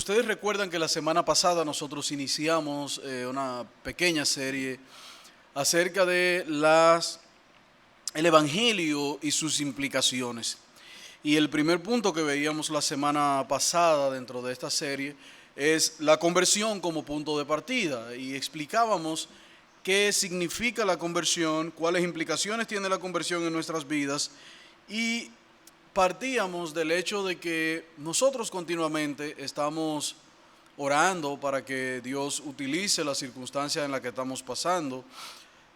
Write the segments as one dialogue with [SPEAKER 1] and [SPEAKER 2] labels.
[SPEAKER 1] Ustedes recuerdan que la semana pasada nosotros iniciamos una pequeña serie acerca de el Evangelio y sus implicaciones. Y el primer punto que veíamos la semana pasada dentro de esta serie es la conversión como punto de partida. Y explicábamos qué significa la conversión, cuáles implicaciones tiene la conversión en nuestras vidas y partíamos del hecho de que nosotros continuamente estamos orando para que Dios utilice la circunstancia en la que estamos pasando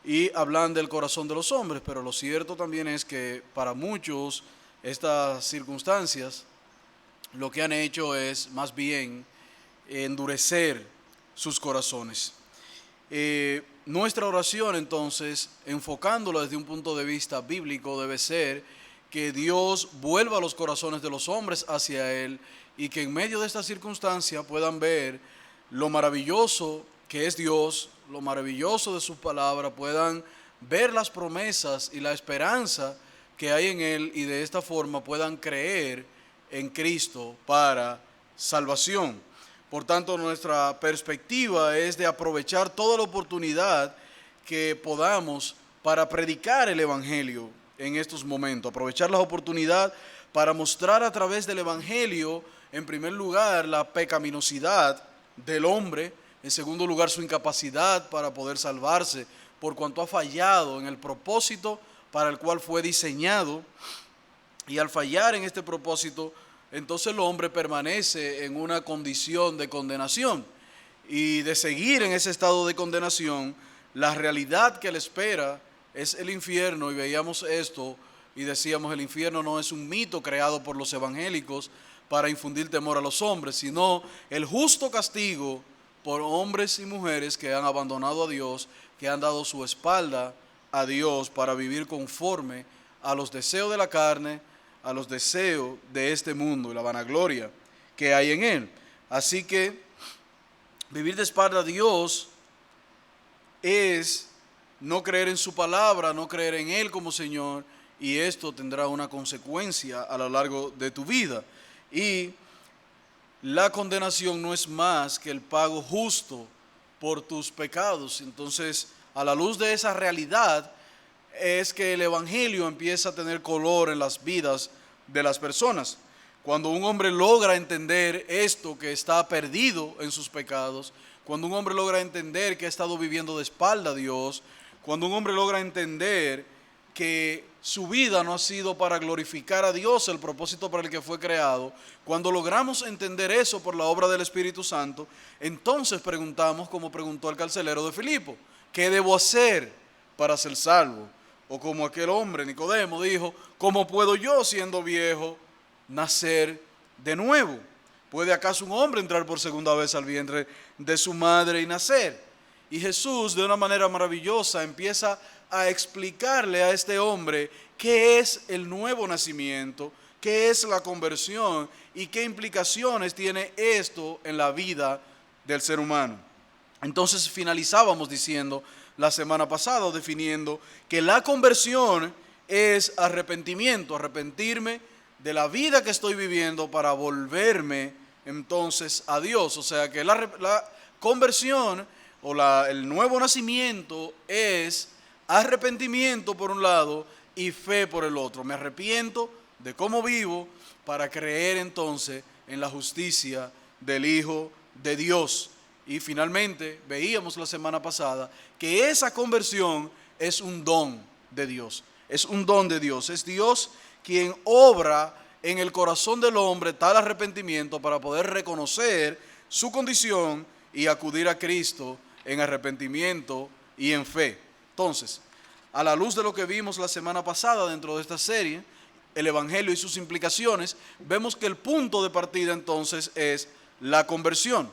[SPEAKER 1] y hablan del corazón de los hombres, pero lo cierto también es que para muchos estas circunstancias lo que han hecho es más bien endurecer sus corazones. Nuestra oración entonces, enfocándolo desde un punto de vista bíblico, debe ser que Dios vuelva los corazones de los hombres hacia Él y que en medio de esta circunstancia puedan ver lo maravilloso que es Dios, lo maravilloso de su palabra, puedan ver las promesas y la esperanza que hay en Él y de esta forma puedan creer en Cristo para salvación. Por tanto, nuestra perspectiva es de aprovechar toda la oportunidad que podamos para predicar el Evangelio en estos momentos, aprovechar la oportunidad para mostrar a través del Evangelio, en primer lugar, la pecaminosidad del hombre, en segundo lugar, su incapacidad para poder salvarse, por cuanto ha fallado en el propósito para el cual fue diseñado, y al fallar en este propósito, entonces el hombre permanece en una condición de condenación, y de seguir en ese estado de condenación, la realidad que le espera es el infierno. Y veíamos esto y decíamos, el infierno no es un mito creado por los evangélicos para infundir temor a los hombres, sino el justo castigo por hombres y mujeres que han abandonado a Dios, que han dado su espalda a Dios para vivir conforme a los deseos de la carne, a los deseos de este mundo y la vanagloria que hay en él. Así que vivir de espalda a Dios es no creer en su palabra, no creer en Él como Señor, y esto tendrá una consecuencia a lo largo de tu vida. Y la condenación no es más que el pago justo por tus pecados. Entonces, a la luz de esa realidad, es que el Evangelio empieza a tener color en las vidas de las personas. Cuando un hombre logra entender esto, que está perdido en sus pecados, cuando un hombre logra entender que ha estado viviendo de espalda a Dios, cuando un hombre logra entender que su vida no ha sido para glorificar a Dios, el propósito para el que fue creado, cuando logramos entender eso por la obra del Espíritu Santo, entonces preguntamos, como preguntó el carcelero de Filipo, ¿qué debo hacer para ser salvo? O como aquel hombre, Nicodemo, dijo, ¿cómo puedo yo, siendo viejo, nacer de nuevo? ¿Puede acaso un hombre entrar por segunda vez al vientre de su madre y nacer? Y Jesús, de una manera maravillosa, empieza a explicarle a este hombre qué es el nuevo nacimiento, qué es la conversión y qué implicaciones tiene esto en la vida del ser humano. Entonces finalizábamos diciendo la semana pasada, definiendo que la conversión es arrepentimiento, arrepentirme de la vida que estoy viviendo para volverme entonces a Dios. O sea que la conversión o el nuevo nacimiento es arrepentimiento por un lado y fe por el otro. Me arrepiento de cómo vivo para creer entonces en la justicia del Hijo de Dios. Y finalmente veíamos la semana pasada que esa conversión es un don de Dios. Es un don de Dios. Es Dios quien obra en el corazón del hombre tal arrepentimiento para poder reconocer su condición y acudir a Cristo en arrepentimiento y en fe. Entonces, a la luz de lo que vimos la semana pasada dentro de esta serie, el Evangelio y sus implicaciones, vemos que el punto de partida entonces es la conversión.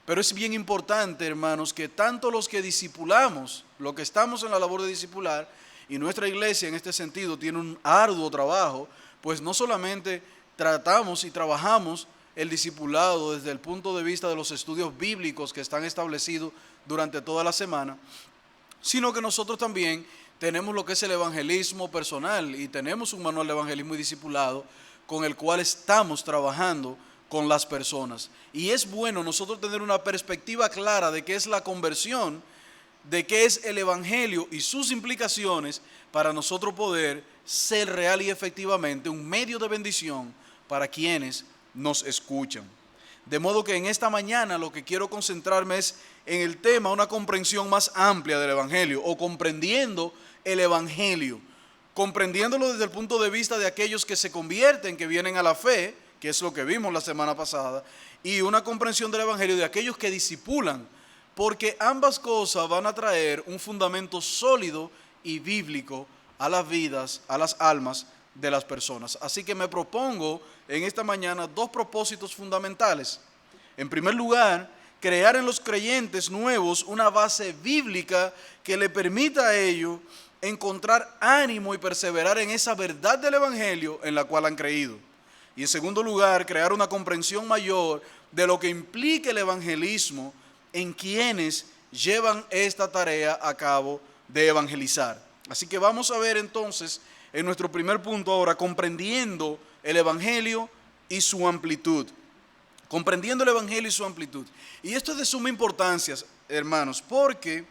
[SPEAKER 1] Pero es bien importante, hermanos, que tanto los que discipulamos, los que estamos en la labor de discipular, y nuestra iglesia en este sentido tiene un arduo trabajo, pues no solamente tratamos y trabajamos el discipulado desde el punto de vista de los estudios bíblicos que están establecidos durante toda la semana, sino que nosotros también tenemos lo que es el evangelismo personal y tenemos un manual de evangelismo y discipulado con el cual estamos trabajando con las personas. Y es bueno nosotros tener una perspectiva clara de qué es la conversión, de qué es el Evangelio y sus implicaciones, para nosotros poder ser real y efectivamente un medio de bendición para quienes nos escuchan. De modo que en esta mañana lo que quiero concentrarme es en el tema, una comprensión más amplia del Evangelio, o comprendiendo el Evangelio, comprendiéndolo desde el punto de vista de aquellos que se convierten, que vienen a la fe, que es lo que vimos la semana pasada, y una comprensión del Evangelio de aquellos que discipulan, porque ambas cosas van a traer un fundamento sólido y bíblico a las vidas, a las almas de las personas. Así que me propongo en esta mañana dos propósitos fundamentales. En primer lugar, crear en los creyentes nuevos una base bíblica que le permita a ellos encontrar ánimo y perseverar en esa verdad del Evangelio en la cual han creído. Y en segundo lugar, crear una comprensión mayor de lo que implica el evangelismo en quienes llevan esta tarea a cabo de evangelizar. Así que vamos a ver entonces en nuestro primer punto ahora, comprendiendo el Evangelio y su amplitud. Comprendiendo el Evangelio y su amplitud. Y esto es de suma importancia, hermanos, porque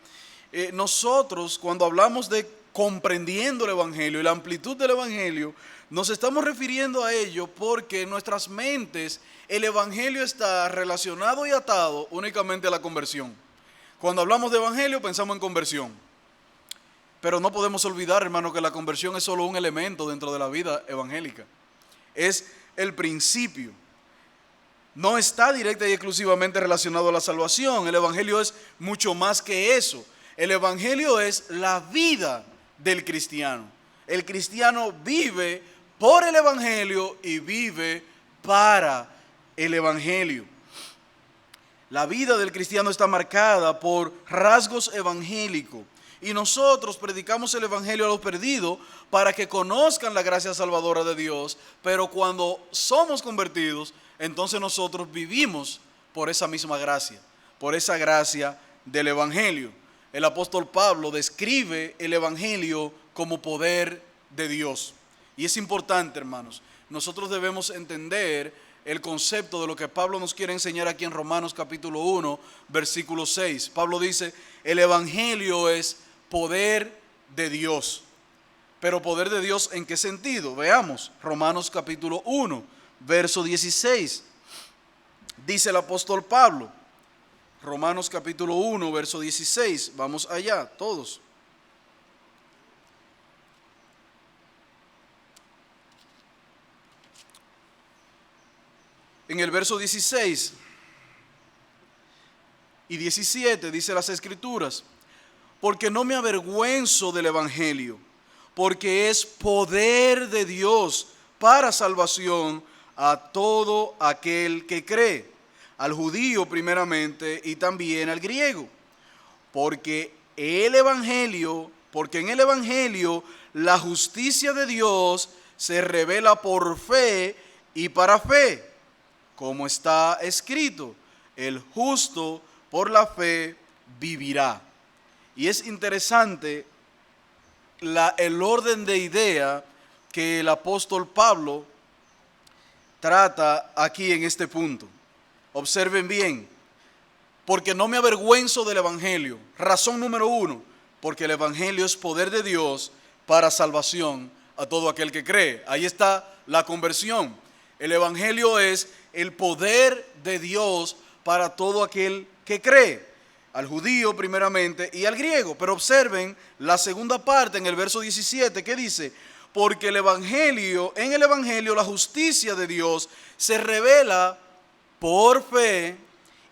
[SPEAKER 1] nosotros cuando hablamos de comprendiendo el Evangelio y la amplitud del Evangelio, nos estamos refiriendo a ello porque en nuestras mentes el Evangelio está relacionado y atado únicamente a la conversión. Cuando hablamos de Evangelio pensamos en conversión. Pero no podemos olvidar, hermano, que la conversión es solo un elemento dentro de la vida evangélica. Es el principio. No está directa y exclusivamente relacionado a la salvación. El Evangelio es mucho más que eso. El Evangelio es la vida del cristiano. El cristiano vive por el Evangelio y vive para el Evangelio. La vida del cristiano está marcada por rasgos evangélicos. Y nosotros predicamos el Evangelio a los perdidos para que conozcan la gracia salvadora de Dios, pero cuando somos convertidos, entonces nosotros vivimos por esa misma gracia, por esa gracia del Evangelio. El apóstol Pablo describe el Evangelio como poder de Dios. Y es importante, hermanos, nosotros debemos entender el concepto de lo que Pablo nos quiere enseñar aquí en Romanos capítulo 1, versículo 6. Pablo dice, el Evangelio es poder de Dios. Pero poder de Dios, ¿en qué sentido? Veamos, Romanos capítulo 1, verso 16. Dice el apóstol Pablo, Romanos capítulo 1, verso 16. Vamos allá, todos. En el verso 16 y 17 dice las Escrituras, porque no me avergüenzo del Evangelio, porque es poder de Dios para salvación a todo aquel que cree, al judío primeramente y también al griego, porque en el Evangelio la justicia de Dios se revela por fe y para fe, como está escrito, el justo por la fe vivirá. Y es interesante el orden de idea que el apóstol Pablo trata aquí en este punto. Observen bien, porque no me avergüenzo del Evangelio. Razón número 1, porque el Evangelio es poder de Dios para salvación a todo aquel que cree. Ahí está la conversión. El Evangelio es el poder de Dios para todo aquel que cree. Al judío primeramente y al griego. Pero observen la segunda parte en el verso 17 que dice, porque en el Evangelio la justicia de Dios se revela por fe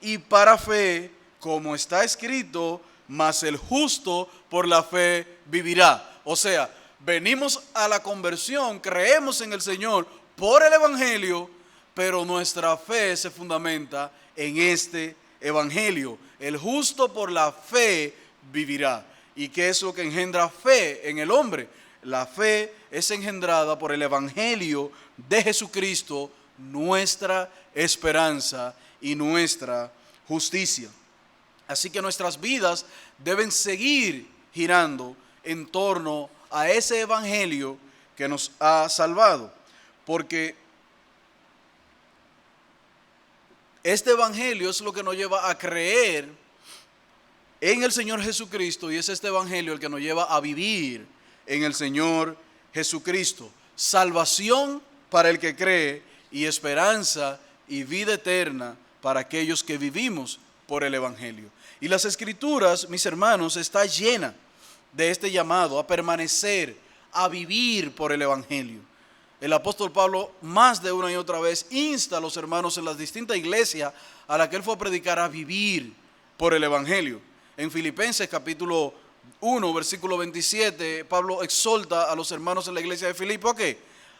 [SPEAKER 1] y para fe, como está escrito, mas el justo por la fe vivirá. O sea, venimos a la conversión, creemos en el Señor por el Evangelio, pero nuestra fe se fundamenta en este Evangelio. El justo por la fe vivirá. ¿Y qué es lo que engendra fe en el hombre? La fe es engendrada por el Evangelio de Jesucristo, nuestra esperanza y nuestra justicia. Así que nuestras vidas deben seguir girando en torno a ese Evangelio que nos ha salvado. Porque Este evangelio es lo que nos lleva a creer en el Señor Jesucristo, y es este evangelio el que nos lleva a vivir en el Señor Jesucristo. Salvación para el que cree y esperanza y vida eterna para aquellos que vivimos por el evangelio. Y las Escrituras, mis hermanos, está llena de este llamado a permanecer, a vivir por el evangelio. El apóstol Pablo más de una y otra vez insta a los hermanos en las distintas iglesias a las que él fue a predicar a vivir por el evangelio. En Filipenses capítulo 1, versículo 27, Pablo exhorta a los hermanos en la iglesia de Filipo ¿a qué?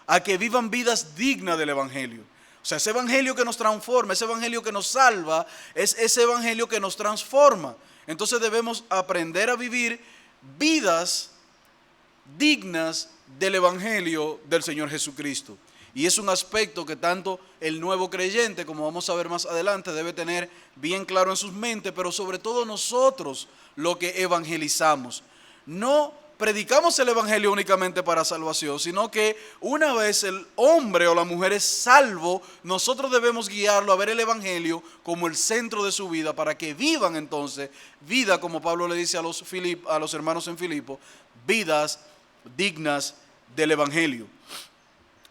[SPEAKER 1] A que vivan vidas dignas del evangelio. O sea, ese evangelio que nos transforma, ese evangelio que nos salva, es ese evangelio que nos transforma. Entonces debemos aprender a vivir vidas dignas del evangelio del Señor Jesucristo. Y es un aspecto que tanto el nuevo creyente, como vamos a ver más adelante, debe tener bien claro en sus mentes, pero sobre todo nosotros, lo que evangelizamos. No predicamos el evangelio únicamente para salvación, sino que una vez el hombre o la mujer es salvo, nosotros debemos guiarlo a ver el evangelio como el centro de su vida, para que vivan entonces vida, como Pablo le dice a los hermanos en Filipo, vidas dignas del evangelio.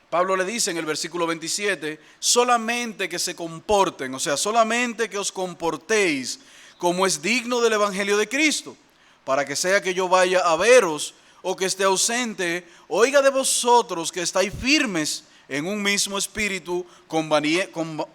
[SPEAKER 1] Pablo le dice en el versículo 27, solamente que se comporten, o sea, solamente que os comportéis como es digno del evangelio de Cristo, para que sea que yo vaya a veros o que esté ausente, oiga de vosotros que estáis firmes en un mismo espíritu,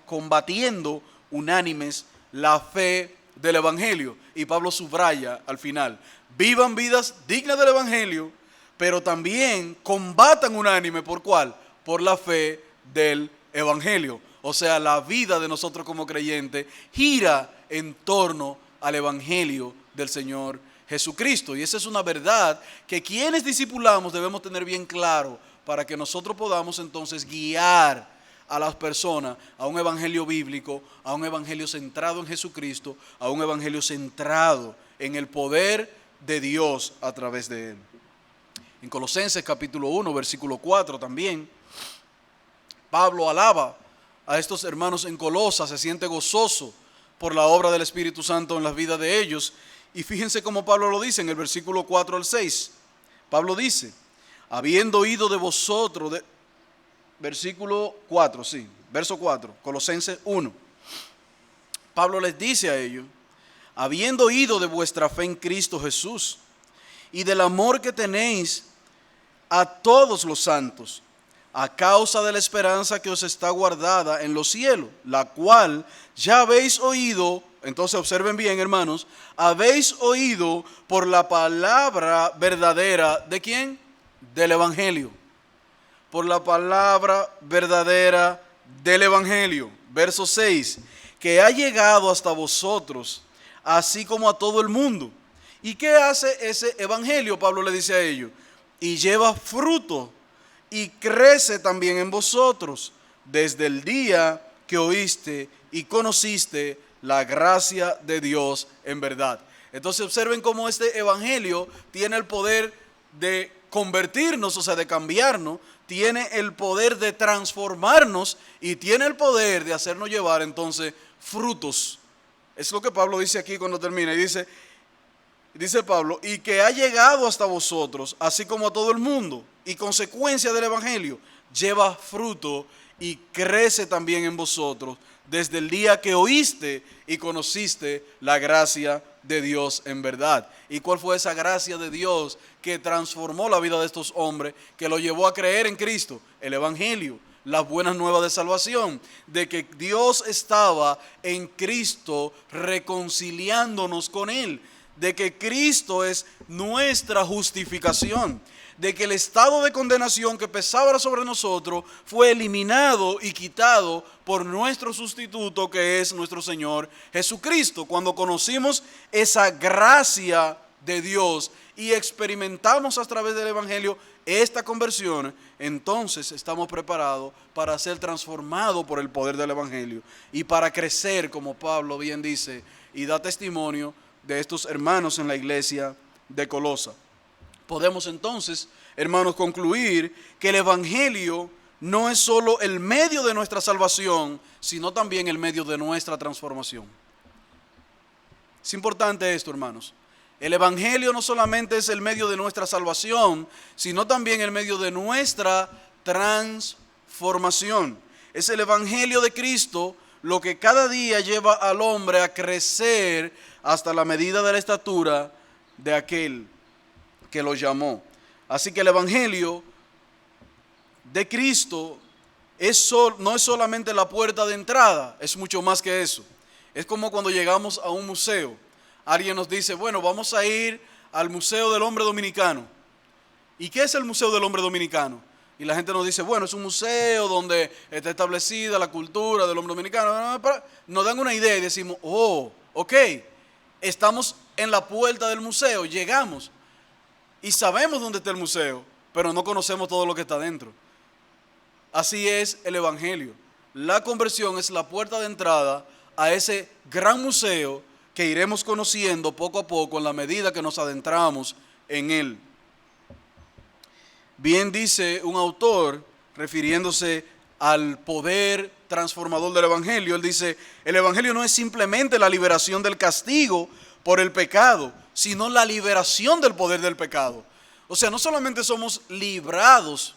[SPEAKER 1] combatiendo unánimes la fe del evangelio. Y Pablo subraya al final, vivan vidas dignas del evangelio, pero también combatan unánime, ¿por cuál? Por la fe del evangelio. O sea, la vida de nosotros como creyentes gira en torno al evangelio del Señor Jesucristo. Y esa es una verdad que quienes discipulamos debemos tener bien claro, para que nosotros podamos entonces guiar a las personas a un evangelio bíblico, a un evangelio centrado en Jesucristo, a un evangelio centrado en el poder de Dios a través de él. En Colosenses capítulo 1, versículo 4 también, Pablo alaba a estos hermanos en Colosas, se siente gozoso por la obra del Espíritu Santo en las vidas de ellos. Y fíjense cómo Pablo lo dice en el versículo 4 al 6. Pablo dice, habiendo oído de vosotros, versículo 4, sí, verso 4, Colosenses 1. Pablo les dice a ellos, habiendo oído de vuestra fe en Cristo Jesús y del amor que tenéis a todos los santos, a causa de la esperanza que os está guardada en los cielos, la cual ya habéis oído. Entonces observen bien, hermanos, habéis oído por la palabra verdadera, ¿de quién? Del evangelio. Por la palabra verdadera del evangelio. Verso 6, que ha llegado hasta vosotros, así como a todo el mundo. ¿Y qué hace ese evangelio? Pablo le dice a ellos, y lleva fruto y crece también en vosotros desde el día que oíste y conociste la gracia de Dios en verdad. Entonces observen cómo este evangelio tiene el poder de convertirnos, o sea, de cambiarnos, tiene el poder de transformarnos y tiene el poder de hacernos llevar entonces frutos. Es lo que Pablo dice aquí cuando termina y dice Pablo, y que ha llegado hasta vosotros, así como a todo el mundo, y consecuencia del evangelio, lleva fruto y crece también en vosotros desde el día que oíste y conociste la gracia de Dios en verdad. ¿Y cuál fue esa gracia de Dios que transformó la vida de estos hombres, que lo llevó a creer en Cristo? El evangelio, las buenas nuevas de salvación, de que Dios estaba en Cristo reconciliándonos con Él, de que Cristo es nuestra justificación, de que el estado de condenación que pesaba sobre nosotros fue eliminado y quitado por nuestro sustituto, que es nuestro Señor Jesucristo. Cuando conocimos esa gracia de Dios y experimentamos a través del evangelio esta conversión, entonces estamos preparados para ser transformados por el poder del evangelio y para crecer, como Pablo bien dice y da testimonio de estos hermanos en la iglesia de Colosa. Podemos entonces, hermanos, concluir que el evangelio no es solo el medio de nuestra salvación, sino también el medio de nuestra transformación. Es importante esto, hermanos. El Evangelio no solamente es el medio de nuestra salvación, sino también el medio de nuestra transformación. Es el Evangelio de Cristo lo que cada día lleva al hombre a crecer hasta la medida de la estatura de aquel que lo llamó. Así que el Evangelio de Cristo no es solamente la puerta de entrada, es mucho más que eso. Es como cuando llegamos a un museo. Alguien nos dice, bueno, vamos a ir al Museo del Hombre Dominicano. ¿Y qué es el Museo del Hombre Dominicano? Y la gente nos dice, bueno, es un museo donde está establecida la cultura del hombre dominicano. Nos dan una idea y decimos, oh, ok, estamos en la puerta del museo, llegamos y sabemos dónde está el museo, pero no conocemos todo lo que está dentro. Así es el Evangelio. La conversión es la puerta de entrada a ese gran museo que iremos conociendo poco a poco en la medida que nos adentramos en él. Bien dice un autor, refiriéndose al poder transformador del Evangelio, él dice, el Evangelio no es simplemente la liberación del castigo por el pecado, sino la liberación del poder del pecado. O sea, no solamente somos librados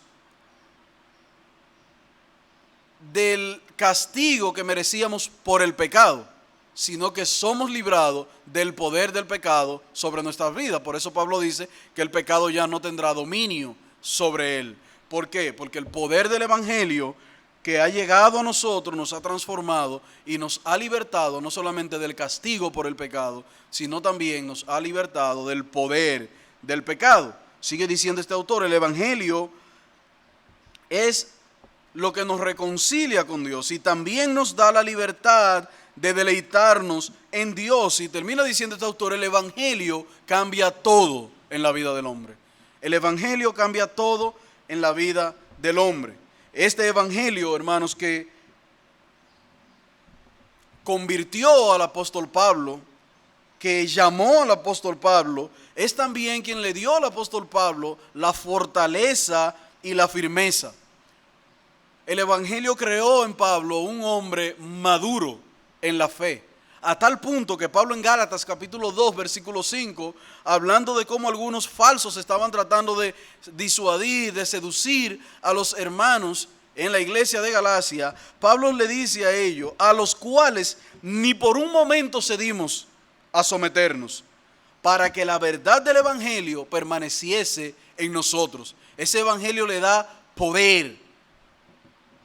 [SPEAKER 1] del castigo que merecíamos por el pecado, sino que somos librados del poder del pecado sobre nuestras vidas. Por eso Pablo dice que el pecado ya no tendrá dominio sobre él. ¿Por qué? Porque el poder del Evangelio que ha llegado a nosotros nos ha transformado y nos ha libertado no solamente del castigo por el pecado, sino también nos ha libertado del poder del pecado. Sigue diciendo este autor, el Evangelio es lo que nos reconcilia con Dios y también nos da la libertad de deleitarnos en Dios. Y termina diciendo este autor, el Evangelio cambia todo en la vida del hombre. El Evangelio cambia todo en la vida del hombre. Este Evangelio, hermanos, que convirtió al apóstol Pablo, que llamó al apóstol Pablo, es también quien le dio al apóstol Pablo la fortaleza y la firmeza. El Evangelio creó en Pablo un hombre maduro en la fe, a tal punto que Pablo en Gálatas capítulo 2 versículo 5, hablando de cómo algunos falsos estaban tratando de disuadir, de seducir a los hermanos en la iglesia de Galacia, Pablo le dice a ellos, a los cuales ni por un momento cedimos a someternos, para que la verdad del Evangelio permaneciese en nosotros. Ese Evangelio le da poder.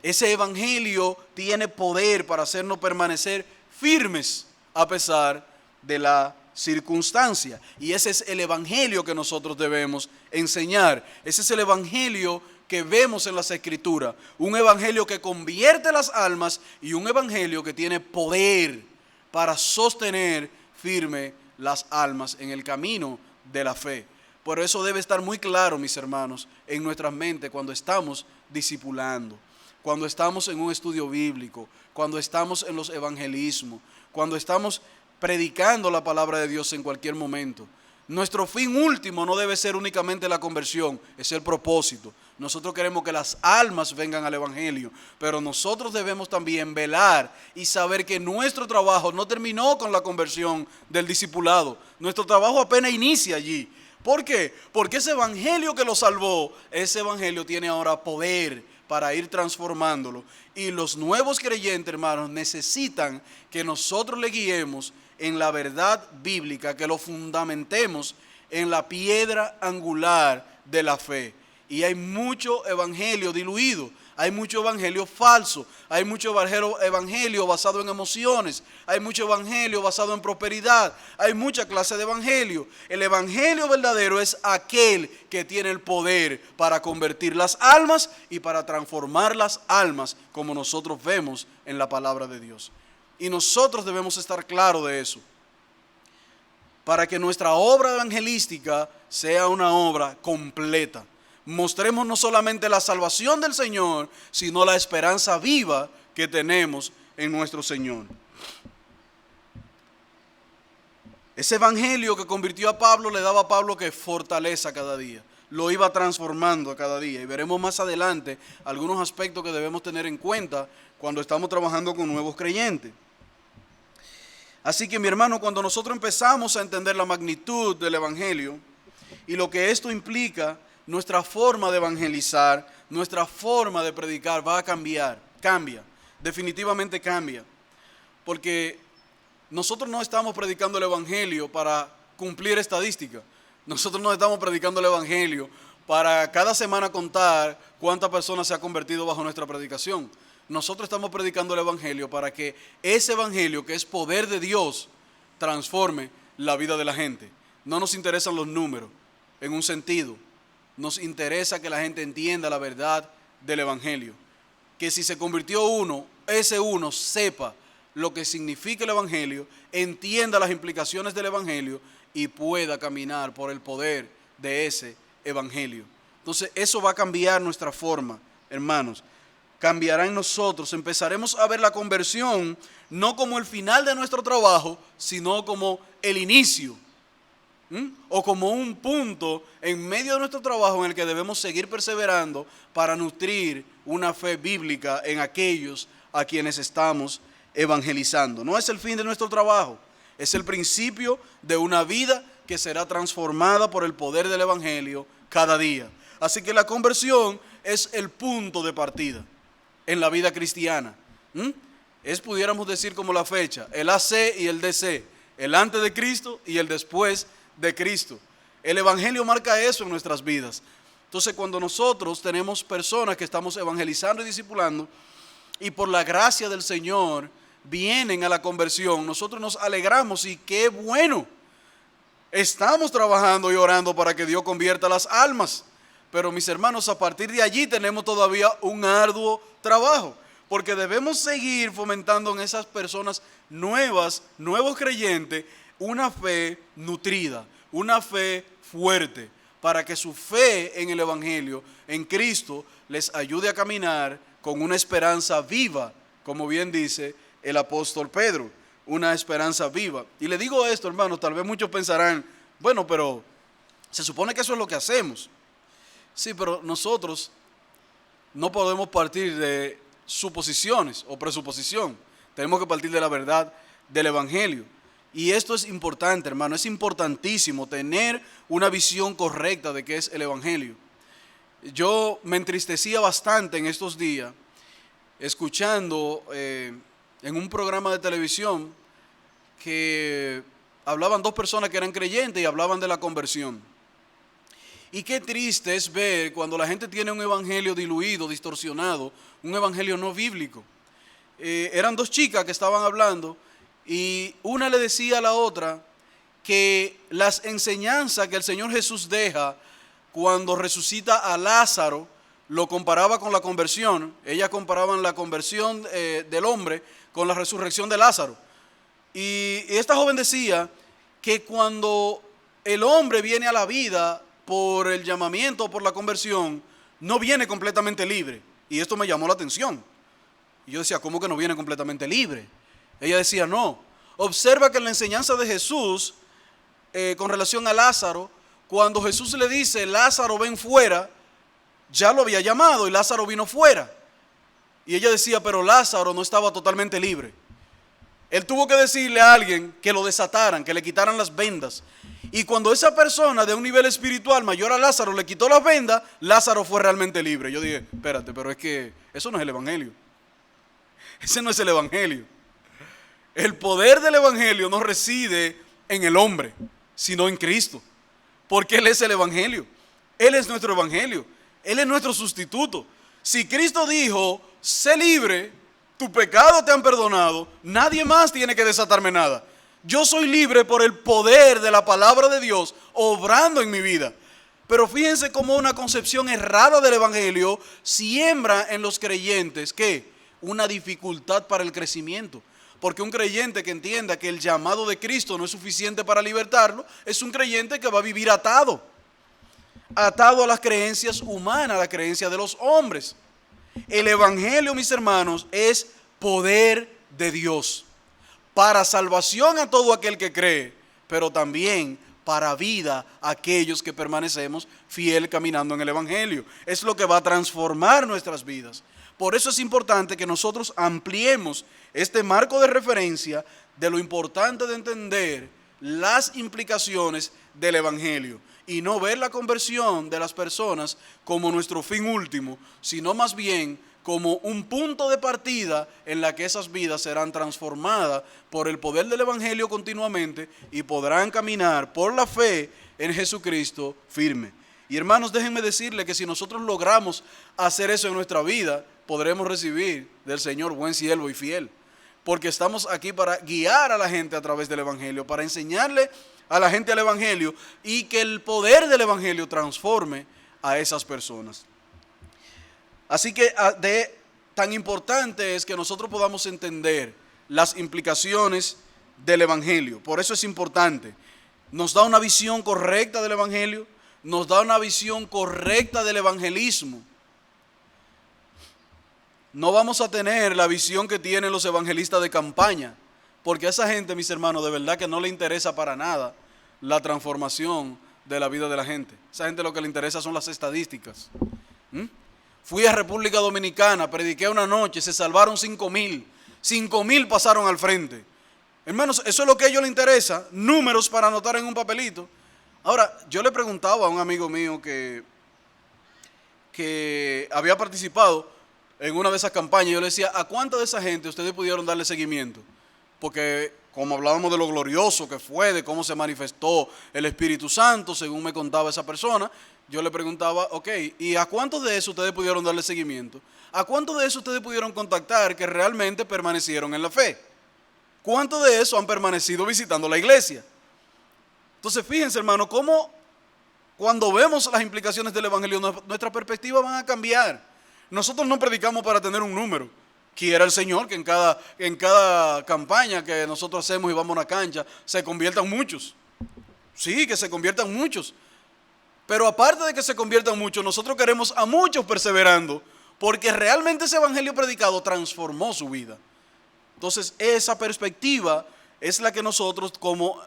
[SPEAKER 1] Ese Evangelio tiene poder para hacernos permanecer firmes a pesar de la circunstancia. Y ese es el Evangelio que nosotros debemos enseñar. Ese es el Evangelio que vemos en las Escrituras. Un Evangelio que convierte las almas y un Evangelio que tiene poder para sostener firme las almas en el camino de la fe. Por eso debe estar muy claro, mis hermanos, en nuestras mentes cuando estamos discipulando, cuando estamos en un estudio bíblico, cuando estamos en los evangelismos, cuando estamos predicando la palabra de Dios en cualquier momento. Nuestro fin último no debe ser únicamente la conversión, es el propósito. Nosotros queremos que las almas vengan al Evangelio, pero nosotros debemos también velar y saber que nuestro trabajo no terminó con la conversión del discipulado. Nuestro trabajo apenas inicia allí. ¿Por qué? Porque ese Evangelio que lo salvó, ese Evangelio tiene ahora poder para ir transformándolo. Y los nuevos creyentes, hermanos, necesitan que nosotros le guiemos en la verdad bíblica, que lo fundamentemos en la piedra angular de la fe. Y hay mucho evangelio diluido, hay mucho evangelio falso, hay mucho evangelio basado en emociones, hay mucho evangelio basado en prosperidad, hay mucha clase de evangelio. El evangelio verdadero es aquel que tiene el poder para convertir las almas y para transformar las almas, como nosotros vemos en la palabra de Dios. Y nosotros debemos estar claros de eso, para que nuestra obra evangelística sea una obra completa. Mostremos no solamente la salvación del Señor, sino la esperanza viva que tenemos en nuestro Señor. Ese evangelio que convirtió a Pablo le daba a Pablo que fortaleza cada día. lo iba transformando a cada día. Y veremos más adelante algunos aspectos que debemos tener en cuenta cuando estamos trabajando con nuevos creyentes. Así que, mi hermano, cuando nosotros empezamos a entender la magnitud del Evangelio y lo que esto implica, nuestra forma de evangelizar, nuestra forma de predicar va a cambiar, definitivamente cambia. Porque nosotros no estamos predicando el Evangelio para cumplir estadísticas. Nosotros no estamos predicando el Evangelio para cada semana contar cuántas personas se han convertido bajo nuestra predicación. Nosotros estamos predicando el Evangelio para que ese Evangelio, que es poder de Dios, transforme la vida de la gente. No nos interesan los números, en un sentido. Nos interesa que la gente entienda la verdad del Evangelio. Que si se convirtió uno, ese uno sepa lo que significa el Evangelio, entienda las implicaciones del Evangelio y pueda caminar por el poder de ese Evangelio. Entonces, eso va a cambiar nuestra forma, hermanos. Cambiará en nosotros. Empezaremos a ver la conversión no como el final de nuestro trabajo, sino como el inicio. O como un punto en medio de nuestro trabajo en el que debemos seguir perseverando para nutrir una fe bíblica en aquellos a quienes estamos evangelizando. No es el fin de nuestro trabajo, es el principio de una vida que será transformada por el poder del Evangelio cada día. Así que la conversión es el punto de partida en la vida cristiana. Es, pudiéramos decir, como la fecha, el AC y el DC, el antes de Cristo y el después de Cristo. El Evangelio marca eso en nuestras vidas. Entonces, cuando nosotros tenemos personas que estamos evangelizando y discipulando y por la gracia del Señor vienen a la conversión, nosotros nos alegramos y qué bueno. Estamos trabajando y orando para que Dios convierta las almas. Pero mis hermanos, a partir de allí tenemos todavía un arduo trabajo, porque debemos seguir fomentando en esas personas nuevos creyentes, una fe nutrida, una fe fuerte, para que su fe en el Evangelio, en Cristo, les ayude a caminar con una esperanza viva, como bien dice el apóstol Pedro, una esperanza viva. Y le digo esto, hermanos, tal vez muchos pensarán, bueno, pero se supone que eso es lo que hacemos. Sí, pero nosotros no podemos partir de suposiciones o presuposición. Tenemos que partir de la verdad del Evangelio. Y esto es importante, hermano, es importantísimo tener una visión correcta de qué es el Evangelio. Yo me entristecía bastante en estos días escuchando en un programa de televisión que hablaban dos personas que eran creyentes y hablaban de la conversión. Y qué triste es ver cuando la gente tiene un evangelio diluido, distorsionado, un evangelio no bíblico. Eran dos chicas que estaban hablando y una le decía a la otra que las enseñanzas que el Señor Jesús deja cuando resucita a Lázaro, lo comparaba con la conversión. Ellas comparaban la conversión del hombre con la resurrección de Lázaro. Y esta joven decía que cuando el hombre viene a la vida por el llamamiento, por la conversión, no viene completamente libre. Y esto me llamó la atención. Y yo decía, ¿cómo que no viene completamente libre? Ella decía, no. Observa que en la enseñanza de Jesús, con relación a Lázaro, cuando Jesús le dice, Lázaro ven fuera, ya lo había llamado y Lázaro vino fuera. Y ella decía, pero Lázaro no estaba totalmente libre. Él tuvo que decirle a alguien que lo desataran, que le quitaran las vendas. Y cuando esa persona de un nivel espiritual mayor a Lázaro le quitó las vendas, Lázaro fue realmente libre. Yo dije, espérate, pero es que eso no es el Evangelio. Ese no es el Evangelio. El poder del Evangelio no reside en el hombre, sino en Cristo. Porque Él es el Evangelio. Él es nuestro Evangelio. Él es nuestro sustituto. Si Cristo dijo, sé libre, tu pecado te han perdonado, nadie más tiene que desatarme nada. Yo soy libre por el poder de la palabra de Dios obrando en mi vida. Pero fíjense cómo una concepción errada del Evangelio siembra en los creyentes, ¿qué? Una dificultad para el crecimiento. Porque un creyente que entienda que el llamado de Cristo no es suficiente para libertarlo, es un creyente que va a vivir atado a las creencias humanas, a la creencia de los hombres. El Evangelio, mis hermanos, es poder de Dios para salvación a todo aquel que cree, pero también para vida a aquellos que permanecemos fiel caminando en el Evangelio. Es lo que va a transformar nuestras vidas. Por eso es importante que nosotros ampliemos este marco de referencia de lo importante de entender las implicaciones del Evangelio y no ver la conversión de las personas como nuestro fin último, sino más bien como un punto de partida en la que esas vidas serán transformadas por el poder del Evangelio continuamente y podrán caminar por la fe en Jesucristo firme. Y hermanos, déjenme decirles que si nosotros logramos hacer eso en nuestra vida, podremos recibir del Señor buen siervo y fiel. Porque estamos aquí para guiar a la gente a través del Evangelio, para enseñarle a la gente el Evangelio y que el poder del Evangelio transforme a esas personas. Así que tan importante es que nosotros podamos entender las implicaciones del Evangelio. Por eso es importante. Nos da una visión correcta del Evangelio, nos da una visión correcta del evangelismo. No vamos a tener la visión que tienen los evangelistas de campaña, porque a esa gente, mis hermanos, de verdad que no le interesa para nada la transformación de la vida de la gente. Esa gente lo que le interesa son las estadísticas. Fui a República Dominicana, prediqué una noche, se salvaron 5,000. 5,000 pasaron al frente. Hermanos, eso es lo que a ellos les interesa, números para anotar en un papelito. Ahora, yo le preguntaba a un amigo mío que había participado en una de esas campañas, yo le decía, ¿a cuánta de esa gente ustedes pudieron darle seguimiento? Porque como hablábamos de lo glorioso que fue, de cómo se manifestó el Espíritu Santo, según me contaba esa persona, yo le preguntaba, ok, ¿y a cuántos de eso ustedes pudieron darle seguimiento? ¿A cuántos de eso ustedes pudieron contactar que realmente permanecieron en la fe? ¿Cuántos de eso han permanecido visitando la iglesia? Entonces, fíjense, hermano, cómo cuando vemos las implicaciones del Evangelio, nuestra perspectiva va a cambiar. Nosotros no predicamos para tener un número. Quiera el Señor que en cada campaña que nosotros hacemos y vamos a una cancha, se conviertan muchos. Sí, que se conviertan muchos. Pero aparte de que se conviertan muchos, nosotros queremos a muchos perseverando, porque realmente ese evangelio predicado transformó su vida. Entonces, esa perspectiva es la que nosotros, como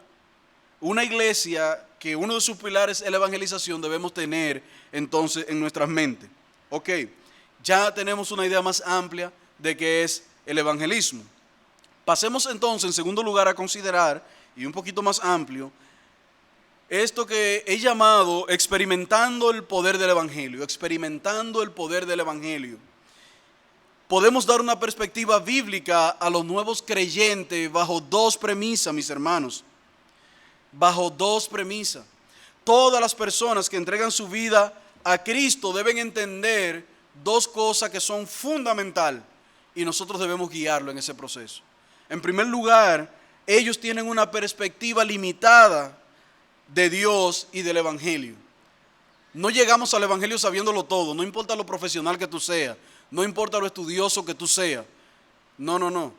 [SPEAKER 1] una iglesia, que uno de sus pilares es la evangelización, debemos tener entonces en nuestras mentes. Ok, ya tenemos una idea más amplia de qué es el evangelismo. Pasemos entonces, en segundo lugar, a considerar, y un poquito más amplio, esto que he llamado experimentando el poder del Evangelio, experimentando el poder del Evangelio. Podemos dar una perspectiva bíblica a los nuevos creyentes bajo dos premisas, mis hermanos. Bajo dos premisas. Todas las personas que entregan su vida a Cristo deben entender dos cosas que son fundamentales y nosotros debemos guiarlo en ese proceso. En primer lugar, ellos tienen una perspectiva limitada de Dios y del Evangelio. No llegamos al Evangelio sabiéndolo todo, no importa lo profesional que tú seas, no importa lo estudioso que tú seas. No.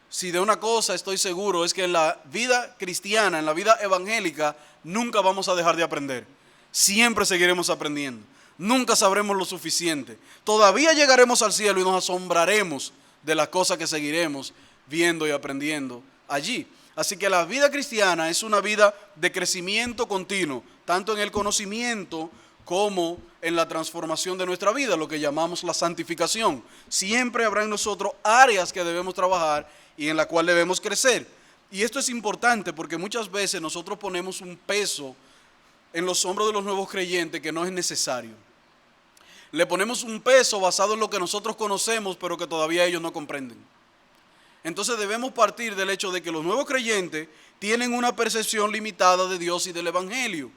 [SPEAKER 1] Si de una cosa estoy seguro es que en la vida cristiana, en la vida evangélica, nunca vamos a dejar de aprender. Siempre seguiremos aprendiendo. Nunca sabremos lo suficiente. Todavía llegaremos al cielo y nos asombraremos de las cosas que seguiremos viendo y aprendiendo allí. Así que la vida cristiana es una vida de crecimiento continuo, tanto en el conocimiento como en la transformación de nuestra vida, lo que llamamos la santificación. Siempre habrá en nosotros áreas que debemos trabajar y en la cual debemos crecer. Y esto es importante porque muchas veces nosotros ponemos un peso en los hombros de los nuevos creyentes que no es necesario. Le ponemos un peso basado en lo que nosotros conocemos, pero que todavía ellos no comprenden. Entonces debemos partir del hecho de que los nuevos creyentes tienen una percepción limitada de Dios y del Evangelio.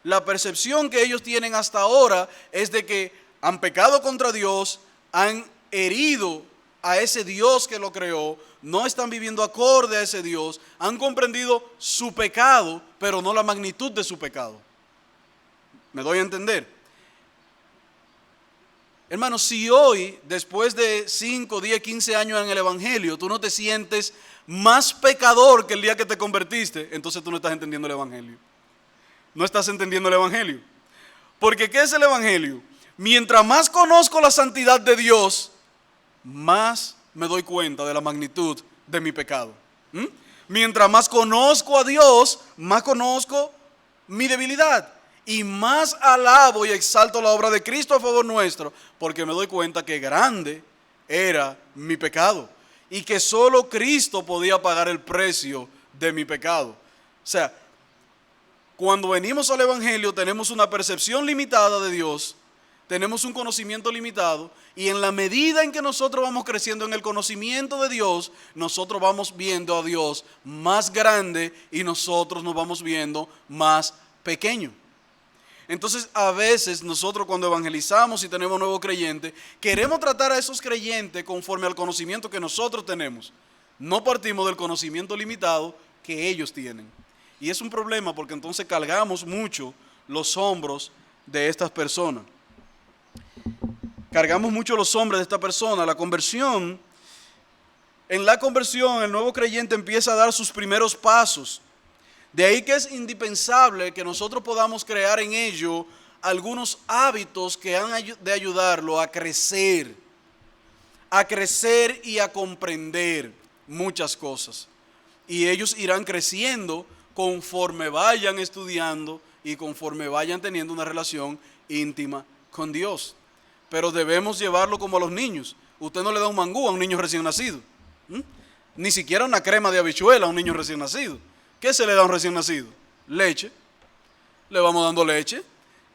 [SPEAKER 1] La percepción que ellos tienen hasta ahora es de que han pecado contra Dios, han herido a ese Dios que lo creó, no están viviendo acorde a ese Dios, han comprendido su pecado, pero no la magnitud de su pecado. ¿Me doy a entender? Hermanos, si hoy, después de 5, 10, 15 años en el Evangelio, tú no te sientes más pecador que el día que te convertiste, entonces tú no estás entendiendo el Evangelio. No estás entendiendo el Evangelio. Porque ¿qué es el Evangelio? Mientras más conozco la santidad de Dios, más me doy cuenta de la magnitud de mi pecado. Mientras más conozco a Dios, más conozco mi debilidad. Y más alabo y exalto la obra de Cristo a favor nuestro, porque me doy cuenta que grande era mi pecado y que solo Cristo podía pagar el precio de mi pecado. O sea, cuando venimos al Evangelio tenemos una percepción limitada de Dios, tenemos un conocimiento limitado, y en la medida en que nosotros vamos creciendo en el conocimiento de Dios, nosotros vamos viendo a Dios más grande y nosotros nos vamos viendo más pequeños. Entonces, a veces nosotros cuando evangelizamos y tenemos nuevos creyentes, queremos tratar a esos creyentes conforme al conocimiento que nosotros tenemos. No partimos del conocimiento limitado que ellos tienen. Y es un problema porque entonces cargamos mucho los hombros de estas personas. Cargamos mucho los hombros de esta persona. En la conversión, el nuevo creyente empieza a dar sus primeros pasos. De ahí que es indispensable que nosotros podamos crear en ello algunos hábitos que han de ayudarlo a crecer y a comprender muchas cosas. Y ellos irán creciendo conforme vayan estudiando y conforme vayan teniendo una relación íntima con Dios. Pero debemos llevarlo como a los niños. Usted no le da un mangú a un niño recién nacido. Ni siquiera una crema de habichuela a un niño recién nacido. ¿Qué se le da a un recién nacido? Leche. Le vamos dando leche.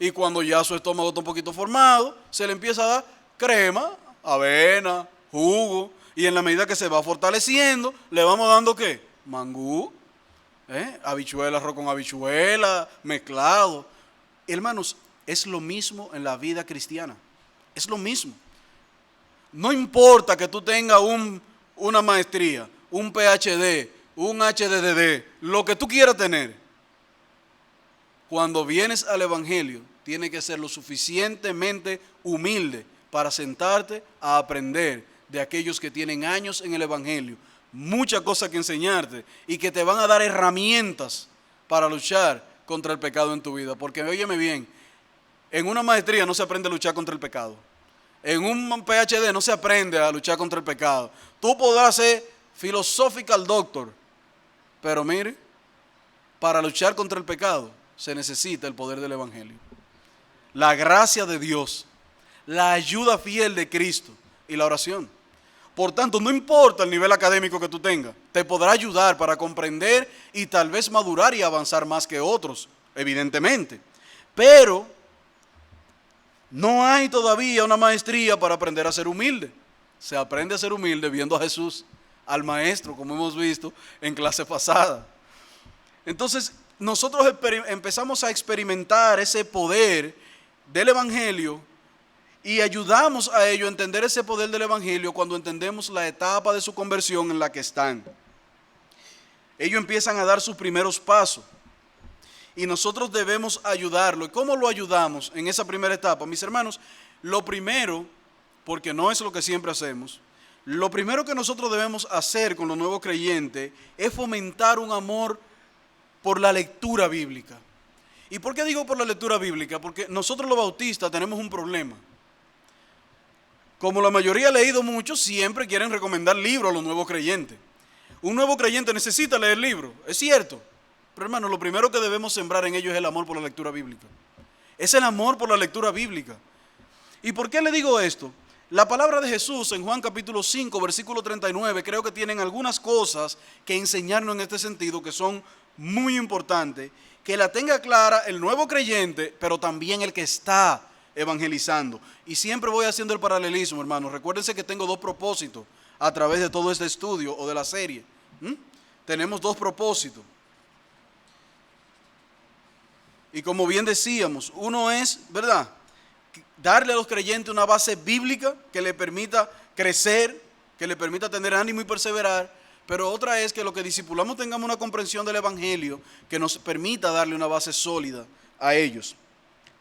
[SPEAKER 1] Y cuando ya su estómago está un poquito formado, se le empieza a dar crema, avena, jugo. Y en la medida que se va fortaleciendo, le vamos dando ¿qué? Mangú, habichuela, arroz con habichuela, mezclado. Hermanos, es lo mismo en la vida cristiana. Es lo mismo. No importa que tú tengas una maestría, un PhD, un HDDD, lo que tú quieras tener. Cuando vienes al Evangelio, tienes que ser lo suficientemente humilde para sentarte a aprender de aquellos que tienen años en el Evangelio, muchas cosas que enseñarte y que te van a dar herramientas para luchar contra el pecado en tu vida. Porque óyeme bien, en una maestría no se aprende a luchar contra el pecado. En un PhD no se aprende a luchar contra el pecado. Tú podrás ser philosophical doctor, pero mire, para luchar contra el pecado se necesita el poder del Evangelio, la gracia de Dios, la ayuda fiel de Cristo y la oración. Por tanto, no importa el nivel académico que tú tengas, te podrá ayudar para comprender y tal vez madurar y avanzar más que otros, evidentemente. Pero no hay todavía una maestría para aprender a ser humilde. Se aprende a ser humilde viendo a Jesús, al Maestro, como hemos visto en clase pasada. Entonces, nosotros empezamos a experimentar ese poder del Evangelio y ayudamos a ellos a entender ese poder del Evangelio cuando entendemos la etapa de su conversión en la que están. Ellos empiezan a dar sus primeros pasos y nosotros debemos ayudarlo. ¿Y cómo lo ayudamos en esa primera etapa? Mis hermanos, lo primero, porque no es lo que siempre hacemos, lo primero que nosotros debemos hacer con los nuevos creyentes es fomentar un amor por la lectura bíblica. ¿Y por qué digo por la lectura bíblica? Porque nosotros los bautistas tenemos un problema. Como la mayoría ha leído mucho, siempre quieren recomendar libros a los nuevos creyentes. Un nuevo creyente necesita leer libros, es cierto. Pero hermano, lo primero que debemos sembrar en ellos es el amor por la lectura bíblica. Es el amor por la lectura bíblica. ¿Y por qué le digo esto? La palabra de Jesús en Juan capítulo 5, versículo 39, creo que tienen algunas cosas que enseñarnos en este sentido que son muy importantes, que la tenga clara el nuevo creyente, pero también el que está evangelizando. Y siempre voy haciendo el paralelismo, hermanos. Recuérdense que tengo dos propósitos a través de todo este estudio o de la serie. Tenemos dos propósitos. Y como bien decíamos, uno es, ¿verdad?, darle a los creyentes una base bíblica que le permita crecer, que le permita tener ánimo y perseverar, pero otra es que lo que discipulamos tengamos una comprensión del Evangelio que nos permita darle una base sólida a ellos.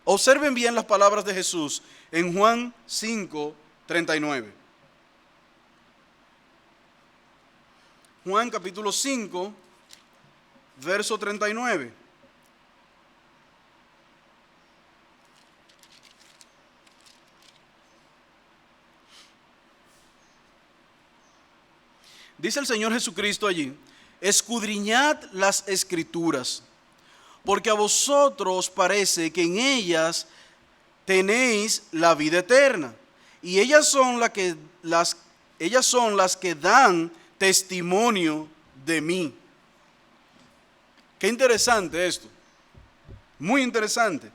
[SPEAKER 1] Observen bien las palabras de Jesús en Juan 5, 39. Juan capítulo 5, verso 39. Dice el Señor Jesucristo allí: escudriñad las Escrituras, porque a vosotros parece que en ellas tenéis la vida eterna, y ellas son las que dan testimonio de mí. Qué interesante esto, muy interesante.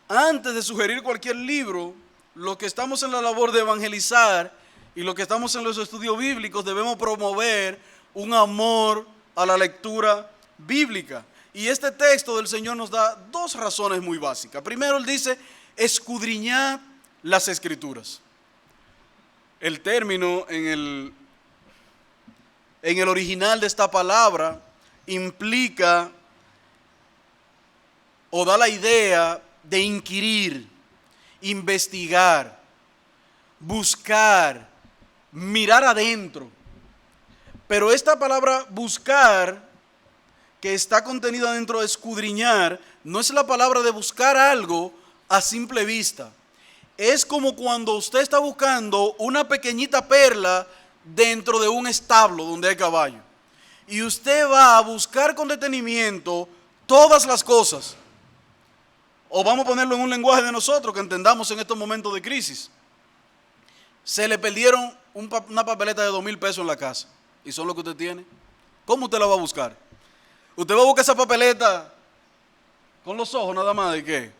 [SPEAKER 1] Antes de sugerir cualquier libro, los que estamos en la labor de evangelizar y los que estamos en los estudios bíblicos debemos promover un amor a la lectura bíblica. Y este texto del Señor nos da dos razones muy básicas. Primero, Él dice, escudriñad las Escrituras. El término en el original de esta palabra implica o da la idea de inquirir, investigar, buscar, mirar adentro. Pero esta palabra buscar, que está contenida dentro de escudriñar, no es la palabra de buscar algo a simple vista. Es como cuando usted está buscando una pequeñita perla dentro de un establo donde hay caballo. Y usted va a buscar con detenimiento todas las cosas. O vamos a ponerlo en un lenguaje de nosotros que entendamos en estos momentos de crisis. Se le perdieron una papeleta de 2,000 pesos en la casa y son lo que usted tiene. ¿Cómo usted la va a buscar? ¿Usted va a buscar esa papeleta con los ojos nada más de qué?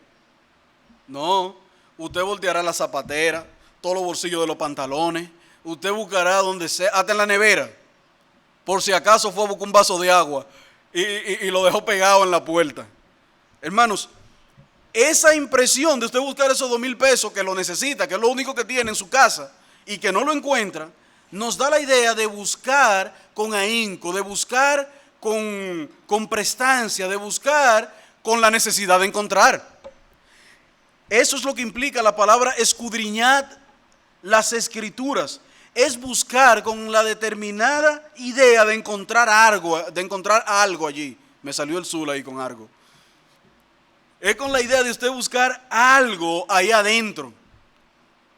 [SPEAKER 1] No, usted volteará la zapatera, todos los bolsillos de los pantalones, usted buscará donde sea, hasta en la nevera, por si acaso fue a buscar un vaso de agua y lo dejó pegado en la puerta. Hermanos, esa impresión de usted buscar esos 2,000 pesos que lo necesita, que es lo único que tiene en su casa y que no lo encuentra, nos da la idea de buscar con ahínco, de buscar con prestancia, de buscar con la necesidad de encontrar. Eso es lo que implica la palabra escudriñad las Escrituras. Es buscar con la determinada idea de encontrar algo allí. Me salió el Zul ahí con algo. Es con la idea de usted buscar algo ahí adentro.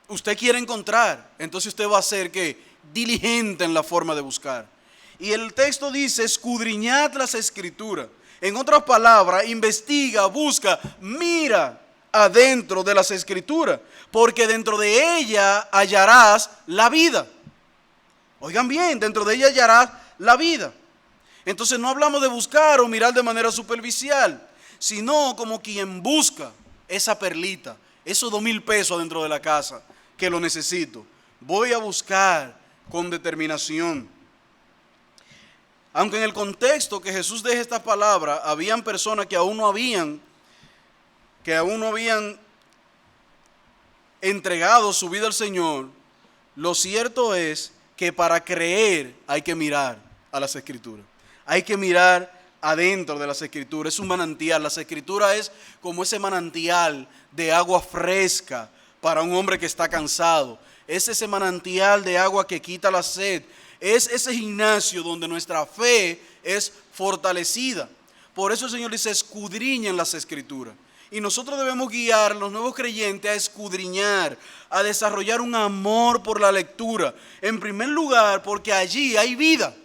[SPEAKER 1] Usted quiere encontrar, entonces usted va a ser ¿qué? Diligente en la forma de buscar. Y el texto dice, escudriñad las Escrituras. En otras palabras, investiga, busca, mira adentro de las Escrituras, porque dentro de ella hallarás la vida. Oigan bien, dentro de ella hallarás la vida. Entonces no hablamos de buscar o mirar de manera superficial, sino como quien busca esa perlita, esos 2,000 pesos dentro de la casa, que lo necesito. Voy a buscar con determinación. Aunque en el contexto que Jesús deja esta palabra, habían personas que aún no habían entregado su vida al Señor, lo cierto es que para creer hay que mirar a las Escrituras. Hay que mirar adentro de las Escrituras. Es un manantial. Las Escrituras es como ese manantial de agua fresca para un hombre que está cansado. Es ese manantial de agua que quita la sed. Es ese gimnasio donde nuestra fe es fortalecida. Por eso el Señor dice, escudriñen las Escrituras. Y nosotros debemos guiar a los nuevos creyentes a escudriñar, a desarrollar un amor por la lectura. En primer lugar, porque allí hay vida.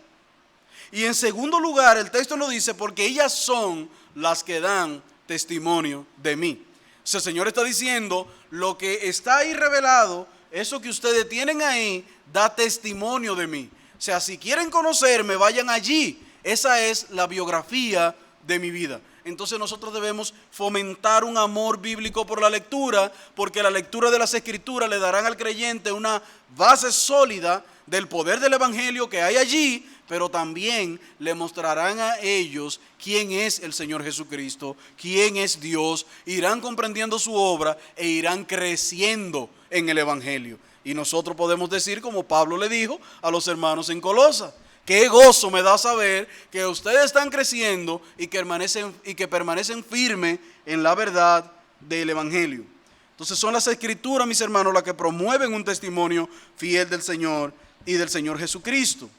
[SPEAKER 1] Y en segundo lugar, el texto nos dice, porque ellas son las que dan testimonio de mí. O sea, el Señor está diciendo, lo que está ahí revelado, eso que ustedes tienen ahí, da testimonio de mí. O sea, si quieren conocerme, vayan allí. Esa es la biografía de mi vida. Entonces nosotros debemos fomentar un amor bíblico por la lectura, porque la lectura de las Escrituras le darán al creyente una base sólida del poder del Evangelio que hay allí, pero también le mostrarán a ellos quién es el Señor Jesucristo, quién es Dios, irán comprendiendo su obra e irán creciendo en el Evangelio. Y nosotros podemos decir, como Pablo le dijo a los hermanos en Colosas, qué gozo me da saber que ustedes están creciendo y que permanecen firmes en la verdad del Evangelio. Entonces son las Escrituras, mis hermanos, las que promueven un testimonio fiel del Señor y del Señor Jesucristo.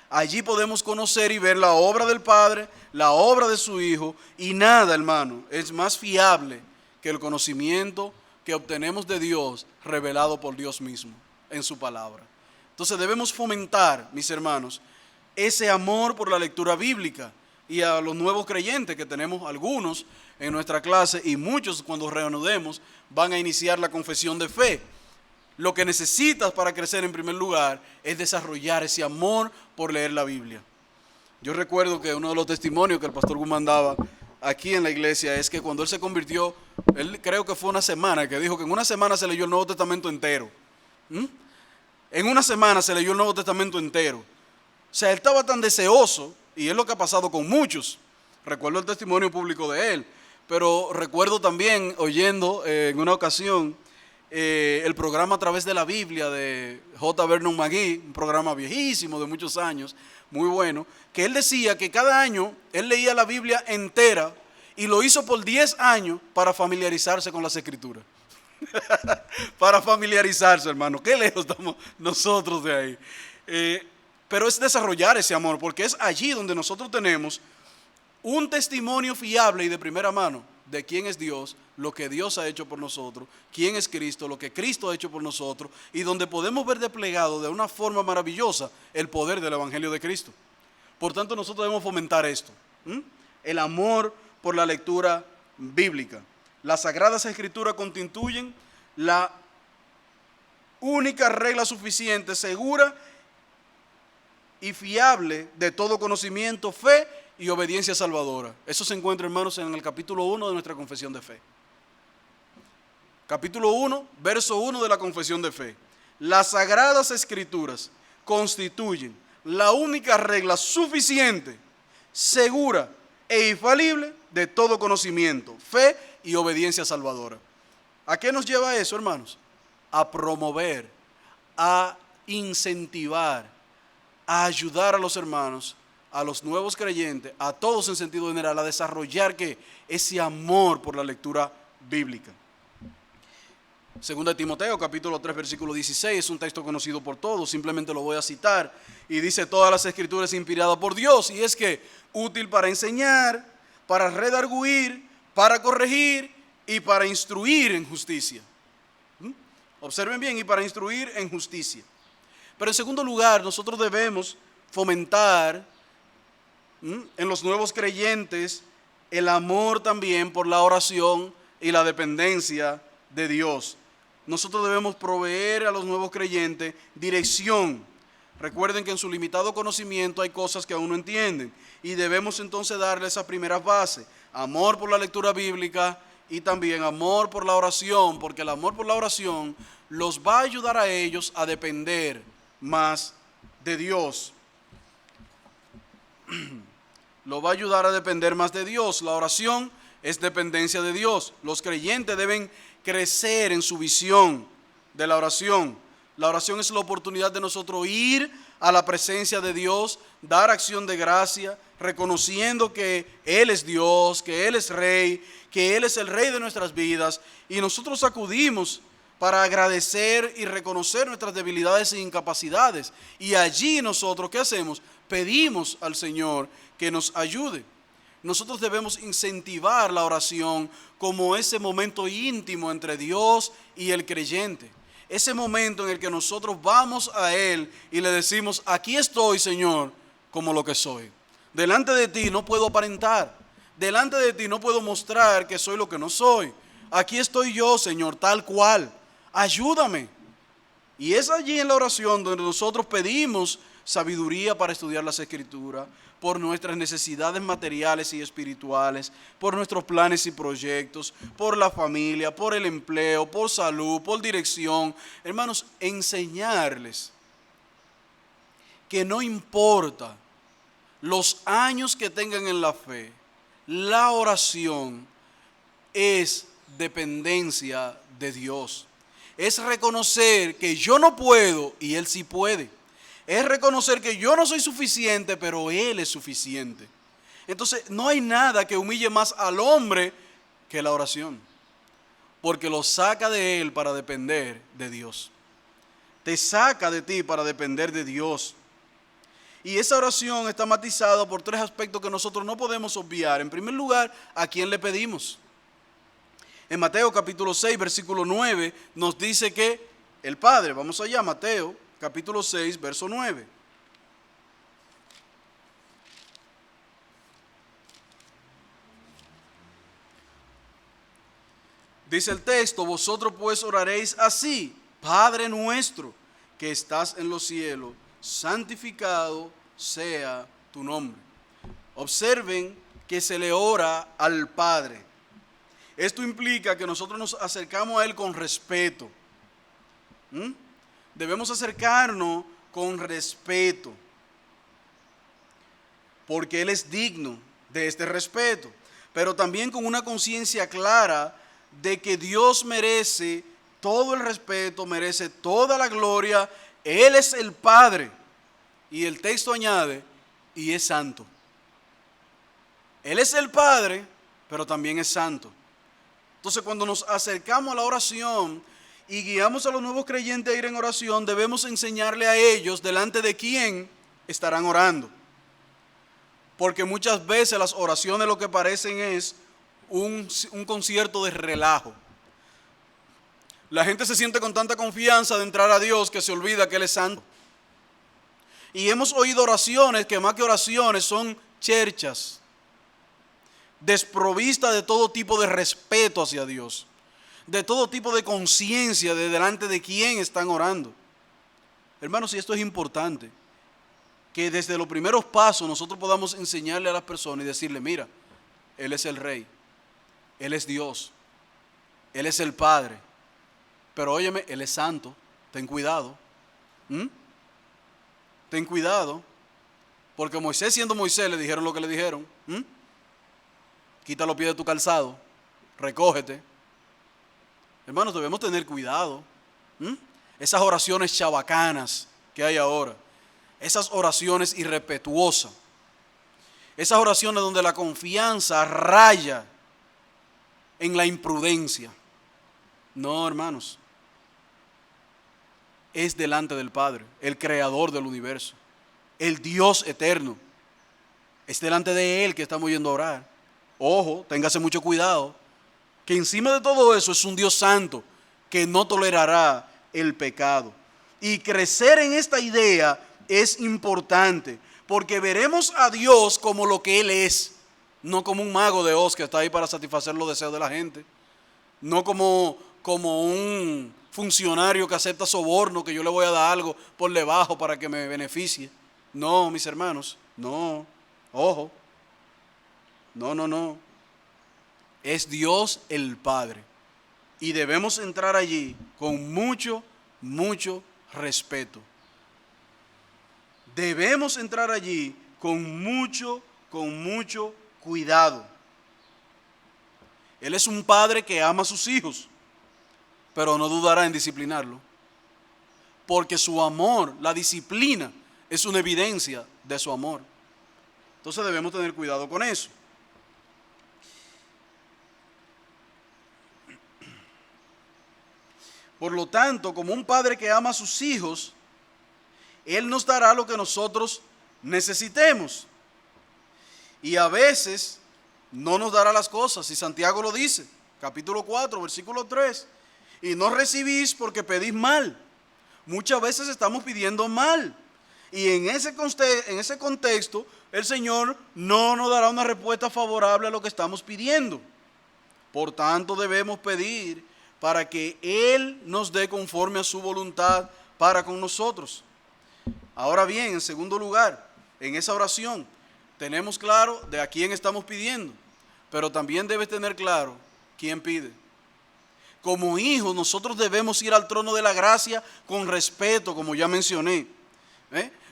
[SPEAKER 1] Allí podemos conocer y ver la obra del Padre, la obra de su Hijo, y nada, hermano, es más fiable que el conocimiento que obtenemos de Dios revelado por Dios mismo en su palabra. Entonces debemos fomentar, mis hermanos, ese amor por la lectura bíblica. Y a los nuevos creyentes, que tenemos algunos en nuestra clase y muchos cuando reanudemos van a iniciar la confesión de fe. Lo que necesitas para crecer en primer lugar es desarrollar ese amor por leer la Biblia. Yo recuerdo que uno de los testimonios que el pastor Guzmán daba aquí en la iglesia es que cuando él se convirtió, él creo que fue una semana, que dijo que en una semana se leyó el Nuevo Testamento entero. En una semana se leyó el Nuevo Testamento entero. O sea, él estaba tan deseoso, y es lo que ha pasado con muchos. Recuerdo el testimonio público de él, pero recuerdo también oyendo en una ocasión el programa A Través de la Biblia de J. Vernon McGee, un programa viejísimo de muchos años, muy bueno, que él decía que cada año él leía la Biblia entera y lo hizo por 10 años para familiarizarse con las Escrituras. Para familiarizarse, hermano. Qué lejos estamos nosotros de ahí. Pero es desarrollar ese amor, porque es allí donde nosotros tenemos un testimonio fiable y de primera mano de quién es Dios, lo que Dios ha hecho por nosotros, quién es Cristo, lo que Cristo ha hecho por nosotros, y donde podemos ver desplegado de una forma maravillosa el poder del Evangelio de Cristo. Por tanto, nosotros debemos fomentar esto, el amor por la lectura bíblica. Las Sagradas Escrituras constituyen la única regla suficiente, segura y fiable de todo conocimiento, fe y obediencia salvadora. Eso se encuentra, hermanos, en el capítulo 1 de nuestra confesión de fe. Capítulo 1, verso 1 de la confesión de fe. Las Sagradas Escrituras constituyen la única regla suficiente, segura e infalible de todo conocimiento, fe y obediencia salvadora. ¿A qué nos lleva eso, hermanos? A promover, a incentivar, a ayudar a los hermanos, a los nuevos creyentes, a todos en sentido general, a desarrollar ese amor por la lectura bíblica. Segunda de Timoteo, capítulo 3, versículo 16, es un texto conocido por todos, simplemente lo voy a citar, y dice: todas las Escrituras inspiradas por Dios, y es que útil para enseñar, para redarguir, para corregir y para instruir en justicia. Observen bien, y para instruir en justicia. Pero en segundo lugar, nosotros debemos fomentar en los nuevos creyentes el amor también por la oración y la dependencia de Dios. Nosotros debemos proveer a los nuevos creyentes dirección. Recuerden que en su limitado conocimiento hay cosas que aún no entienden y debemos entonces darle esas primeras bases: amor por la lectura bíblica y también amor por la oración, porque el amor por la oración los va a ayudar a ellos a depender más de Dios. Lo va a ayudar a depender más de Dios. La oración es dependencia de Dios. Los creyentes deben crecer en su visión de la oración. La oración es la oportunidad de nosotros ir a la presencia de Dios, dar acción de gracia, reconociendo que Él es Dios, que Él es Rey, que Él es el Rey de nuestras vidas, y nosotros acudimos para agradecer y reconocer nuestras debilidades e incapacidades. Y allí nosotros, ¿qué hacemos? Pedimos al Señor que nos ayude. Nosotros debemos incentivar la oración como ese momento íntimo entre Dios y el creyente. Ese momento en el que nosotros vamos a Él y le decimos: aquí estoy, Señor, como lo que soy. Delante de ti no puedo aparentar. Delante de ti no puedo mostrar que soy lo que no soy. Aquí estoy yo, Señor, tal cual. Ayúdame. Y es allí en la oración donde nosotros pedimos sabiduría para estudiar las Escrituras, por nuestras necesidades materiales y espirituales, por nuestros planes y proyectos, por la familia, por el empleo, por salud, por dirección. Hermanos, enseñarles que no importa los años que tengan en la fe, la oración es dependencia de Dios. Es reconocer que yo no puedo y Él sí puede. Es reconocer que yo no soy suficiente, pero Él es suficiente. Entonces, no hay nada que humille más al hombre que la oración, porque lo saca de él para depender de Dios. Te saca de ti para depender de Dios. Y esa oración está matizada por 3 aspectos que nosotros no podemos obviar. En primer lugar, ¿a quién le pedimos? En Mateo capítulo 6, versículo 9, nos dice que el Padre, vamos allá, Mateo capítulo 6, verso 9. Dice el texto: vosotros pues oraréis así: Padre nuestro que estás en los cielos, santificado sea tu nombre. Observen que se le ora al Padre. Esto implica que nosotros nos acercamos a Él con respeto. Debemos acercarnos con respeto, porque Él es digno de este respeto, pero también con una conciencia clara de que Dios merece todo el respeto, merece toda la gloria. Él es el Padre, y el texto añade, y es santo. Él es el Padre, pero también es santo. Entonces, cuando nos acercamos a la oración y guiamos a los nuevos creyentes a ir en oración, debemos enseñarle a ellos delante de quién estarán orando. Porque muchas veces las oraciones lo que parecen es un concierto de relajo. La gente se siente con tanta confianza de entrar a Dios que se olvida que Él es santo. Y hemos oído oraciones que más que oraciones son cherchas, desprovistas de todo tipo de respeto hacia Dios, de todo tipo de conciencia de delante de quién están orando. Hermanos, y esto es importante, que desde los primeros pasos nosotros podamos enseñarle a las personas y decirle: mira, Él es el Rey, Él es Dios, Él es el Padre, pero óyeme, Él es santo, ten cuidado. Ten cuidado, porque Moisés, siendo Moisés, le dijeron lo que le dijeron. Quita los pies de tu calzado, recógete. Hermanos, debemos tener cuidado. Esas oraciones chabacanas que hay ahora, esas oraciones irrespetuosas, esas oraciones donde la confianza raya en la imprudencia. No, hermanos. Es delante del Padre, el creador del universo, el Dios eterno. Es delante de Él que estamos yendo a orar. Ojo, téngase mucho cuidado, que encima de todo eso es un Dios santo que no tolerará el pecado. Y crecer en esta idea es importante, porque veremos a Dios como lo que Él es, no como un mago de Oz que está ahí para satisfacer los deseos de la gente, no como un funcionario que acepta soborno, que yo le voy a dar algo por debajo para que me beneficie. No, mis hermanos, no, ojo, no. Es Dios el Padre, y debemos entrar allí con mucho respeto. Debemos entrar allí con mucho cuidado. Él es un padre que ama a sus hijos, pero no dudará en disciplinarlo, porque su amor, la disciplina, es una evidencia de su amor. Entonces debemos tener cuidado con eso. Por lo tanto, como un padre que ama a sus hijos, Él nos dará lo que nosotros necesitemos. Y a veces no nos dará las cosas, y Santiago lo dice, capítulo 4, versículo 3. Y no recibís porque pedís mal. Muchas veces estamos pidiendo mal. Y en ese contexto, el Señor no nos dará una respuesta favorable a lo que estamos pidiendo. Por tanto, debemos pedir para que Él nos dé conforme a su voluntad para con nosotros. Ahora bien, en segundo lugar, en esa oración, tenemos claro de a quién estamos pidiendo, pero también debes tener claro quién pide. Como hijos, nosotros debemos ir al trono de la gracia con respeto, como ya mencioné.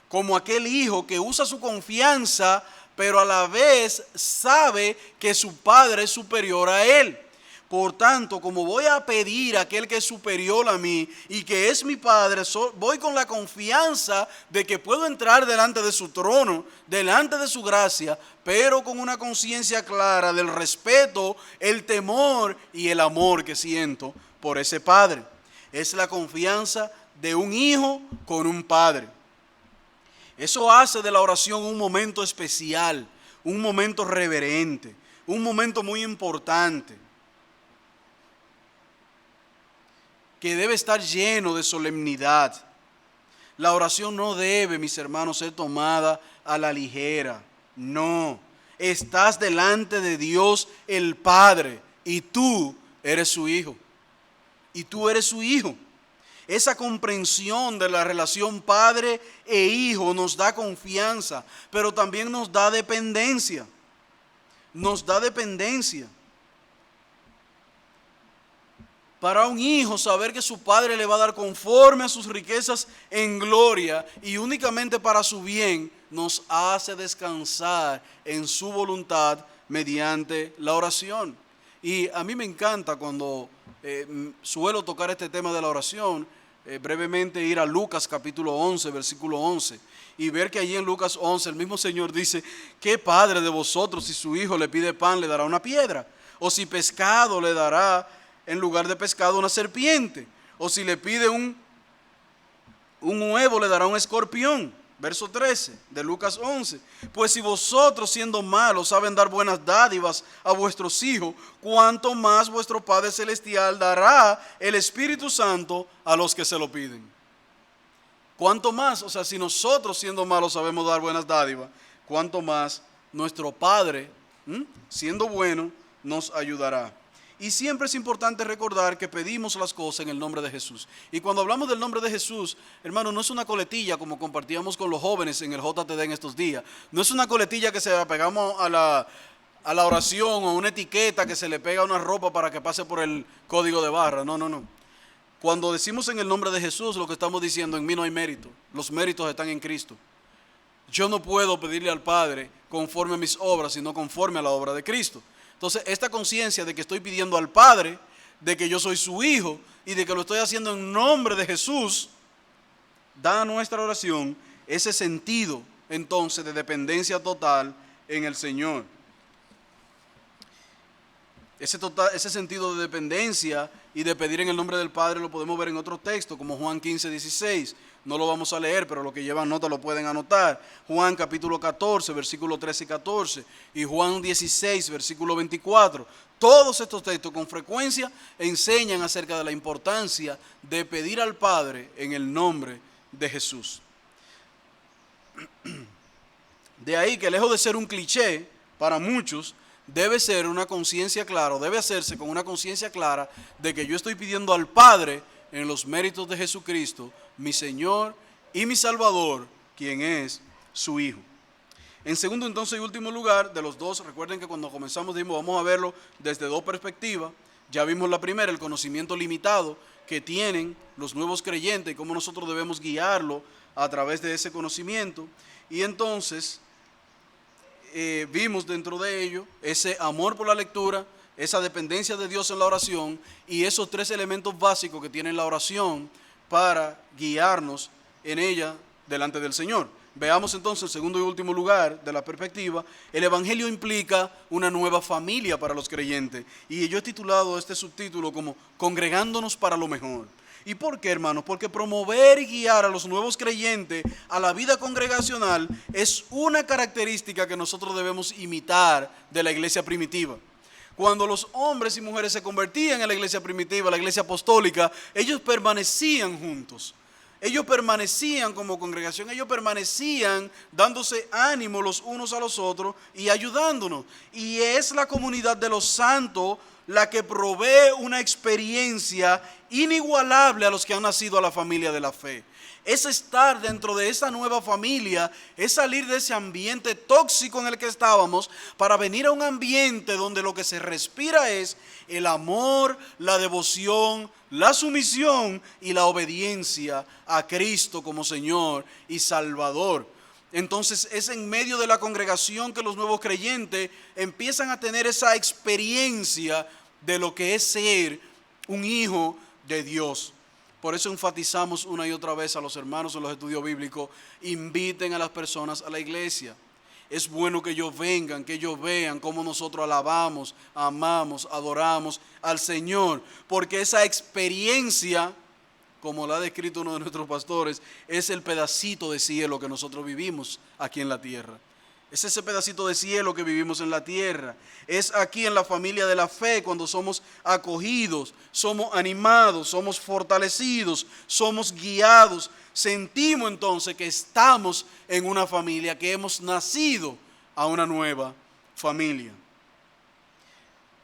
[SPEAKER 1] Como aquel hijo que usa su confianza, pero a la vez sabe que su padre es superior a él. Por tanto, como voy a pedir a aquel que es superior a mí y que es mi Padre, voy con la confianza de que puedo entrar delante de su trono, delante de su gracia, pero con una conciencia clara del respeto, el temor y el amor que siento por ese Padre. Es la confianza de un hijo con un padre. Eso hace de la oración un momento especial, un momento reverente, un momento muy importante, que debe estar lleno de solemnidad. La oración no debe, mis hermanos, ser tomada a la ligera. No, estás delante de Dios el Padre y tú eres su hijo y tú eres su hijo. Esa comprensión de la relación padre e hijo nos da confianza, pero también nos da dependencia. Nos da dependencia. Para un hijo, saber que su padre le va a dar conforme a sus riquezas en gloria y únicamente para su bien, nos hace descansar en su voluntad mediante la oración. Y a mí me encanta cuando suelo tocar este tema de la oración, brevemente ir a Lucas capítulo 11, versículo 11, y ver que allí en Lucas 11 el mismo Señor dice: ¿qué padre de vosotros, si su hijo le pide pan, le dará una piedra? O si pescado, le dará en lugar de pescado una serpiente? O si le pide un huevo, le dará un escorpión. Verso 13 de Lucas 11. Pues si vosotros, siendo malos, saben dar buenas dádivas a vuestros hijos, cuánto más vuestro Padre Celestial dará el Espíritu Santo a los que se lo piden. Cuánto más, o sea, si nosotros, siendo malos, sabemos dar buenas dádivas, cuánto más nuestro Padre, siendo bueno, nos ayudará. Y siempre es importante recordar que pedimos las cosas en el nombre de Jesús. Y cuando hablamos del nombre de Jesús, hermano, no es una coletilla como compartíamos con los jóvenes en el JTD en estos días. No es una coletilla que se la pegamos a la oración o una etiqueta que se le pega a una ropa para que pase por el código de barra. No, no, no. Cuando decimos en el nombre de Jesús, lo que estamos diciendo: en mí no hay mérito. Los méritos están en Cristo. Yo no puedo pedirle al Padre conforme a mis obras, sino conforme a la obra de Cristo. Entonces, esta conciencia de que estoy pidiendo al Padre, de que yo soy su hijo y de que lo estoy haciendo en nombre de Jesús, da a nuestra oración ese sentido, entonces, de dependencia total en el Señor. Ese sentido de dependencia y de pedir en el nombre del Padre lo podemos ver en otro texto, como Juan 15, 16. No lo vamos a leer, pero los que llevan nota lo pueden anotar. Juan capítulo 14, versículos 13 y 14. Y Juan 16, versículo 24. Todos estos textos con frecuencia enseñan acerca de la importancia de pedir al Padre en el nombre de Jesús. De ahí que, lejos de ser un cliché para muchos, debe ser una conciencia clara, debe hacerse con una conciencia clara de que yo estoy pidiendo al Padre en los méritos de Jesucristo, mi Señor y mi Salvador, quien es su Hijo. En segundo, entonces, y último lugar, de los dos, recuerden que cuando comenzamos dijimos, vamos a verlo desde dos perspectivas. Ya vimos la primera, el conocimiento limitado que tienen los nuevos creyentes y cómo nosotros debemos guiarlo a través de ese conocimiento. Y entonces vimos dentro de ello ese amor por la lectura, esa dependencia de Dios en la oración y esos tres elementos básicos que tiene la oración para guiarnos en ella delante del Señor. Veamos entonces el segundo y último lugar de la perspectiva. El Evangelio implica una nueva familia para los creyentes. Y yo he titulado este subtítulo como Congregándonos para lo mejor. ¿Y por qué, hermanos? Porque promover y guiar a los nuevos creyentes a la vida congregacional es una característica que nosotros debemos imitar de la iglesia primitiva. Cuando los hombres y mujeres se convertían en la iglesia primitiva, la iglesia apostólica, ellos permanecían juntos. Ellos permanecían como congregación, ellos permanecían dándose ánimo los unos a los otros y ayudándonos. Y es la comunidad de los santos la que provee una experiencia inigualable a los que han nacido a la familia de la fe. Es estar dentro de esa nueva familia, es salir de ese ambiente tóxico en el que estábamos para venir a un ambiente donde lo que se respira es el amor, la devoción, la sumisión y la obediencia a Cristo como Señor y Salvador. Entonces es en medio de la congregación que los nuevos creyentes empiezan a tener esa experiencia de lo que es ser un hijo de Dios. Por eso enfatizamos una y otra vez a los hermanos en los estudios bíblicos: inviten a las personas a la iglesia. Es bueno que ellos vengan, que ellos vean cómo nosotros alabamos, amamos, adoramos al Señor, porque esa experiencia, como la ha descrito uno de nuestros pastores, es el pedacito de cielo que nosotros vivimos aquí en la tierra. Es ese pedacito de cielo que vivimos en la tierra. Es aquí en la familia de la fe cuando somos acogidos, somos animados, somos fortalecidos, somos guiados. Sentimos entonces que estamos en una familia, que hemos nacido a una nueva familia.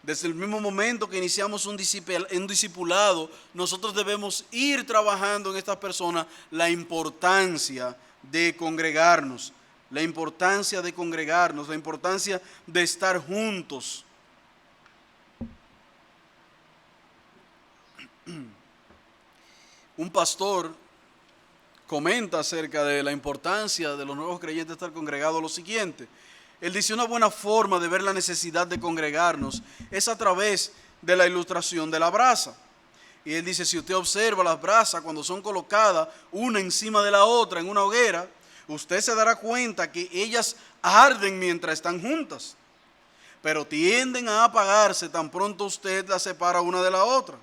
[SPEAKER 1] Desde el mismo momento que iniciamos un discipulado, nosotros debemos ir trabajando en estas personas la importancia de congregarnos, la importancia de congregarnos, la importancia de estar juntos. Un pastor comenta acerca de la importancia de los nuevos creyentes estar congregados lo siguiente. Él dice: una buena forma de ver la necesidad de congregarnos es a través de la ilustración de la brasa. Y él dice: si usted observa las brasas cuando son colocadas una encima de la otra en una hoguera, usted se dará cuenta que ellas arden mientras están juntas, pero tienden a apagarse tan pronto usted las separa una de la otra.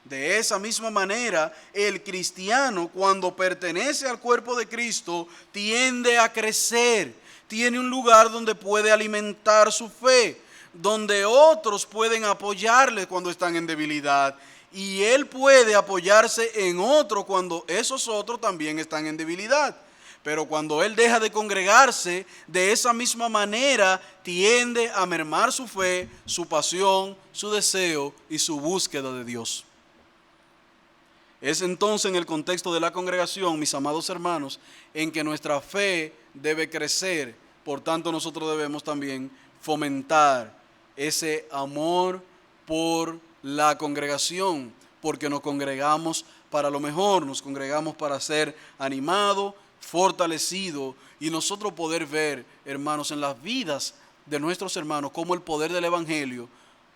[SPEAKER 1] De esa misma manera, el cristiano, cuando pertenece al cuerpo de Cristo, tiende a crecer. Tiene un lugar donde puede alimentar su fe, donde otros pueden apoyarle cuando están en debilidad. Y él puede apoyarse en otro cuando esos otros también están en debilidad. Pero cuando él deja de congregarse, de esa misma manera tiende a mermar su fe, su pasión, su deseo y su búsqueda de Dios. Es entonces en el contexto de la congregación, mis amados hermanos, en que nuestra fe debe crecer. Por tanto, nosotros debemos también fomentar ese amor por la congregación, porque nos congregamos para lo mejor, nos congregamos para ser animados, fortalecidos y nosotros poder ver, hermanos, en las vidas de nuestros hermanos cómo el poder del Evangelio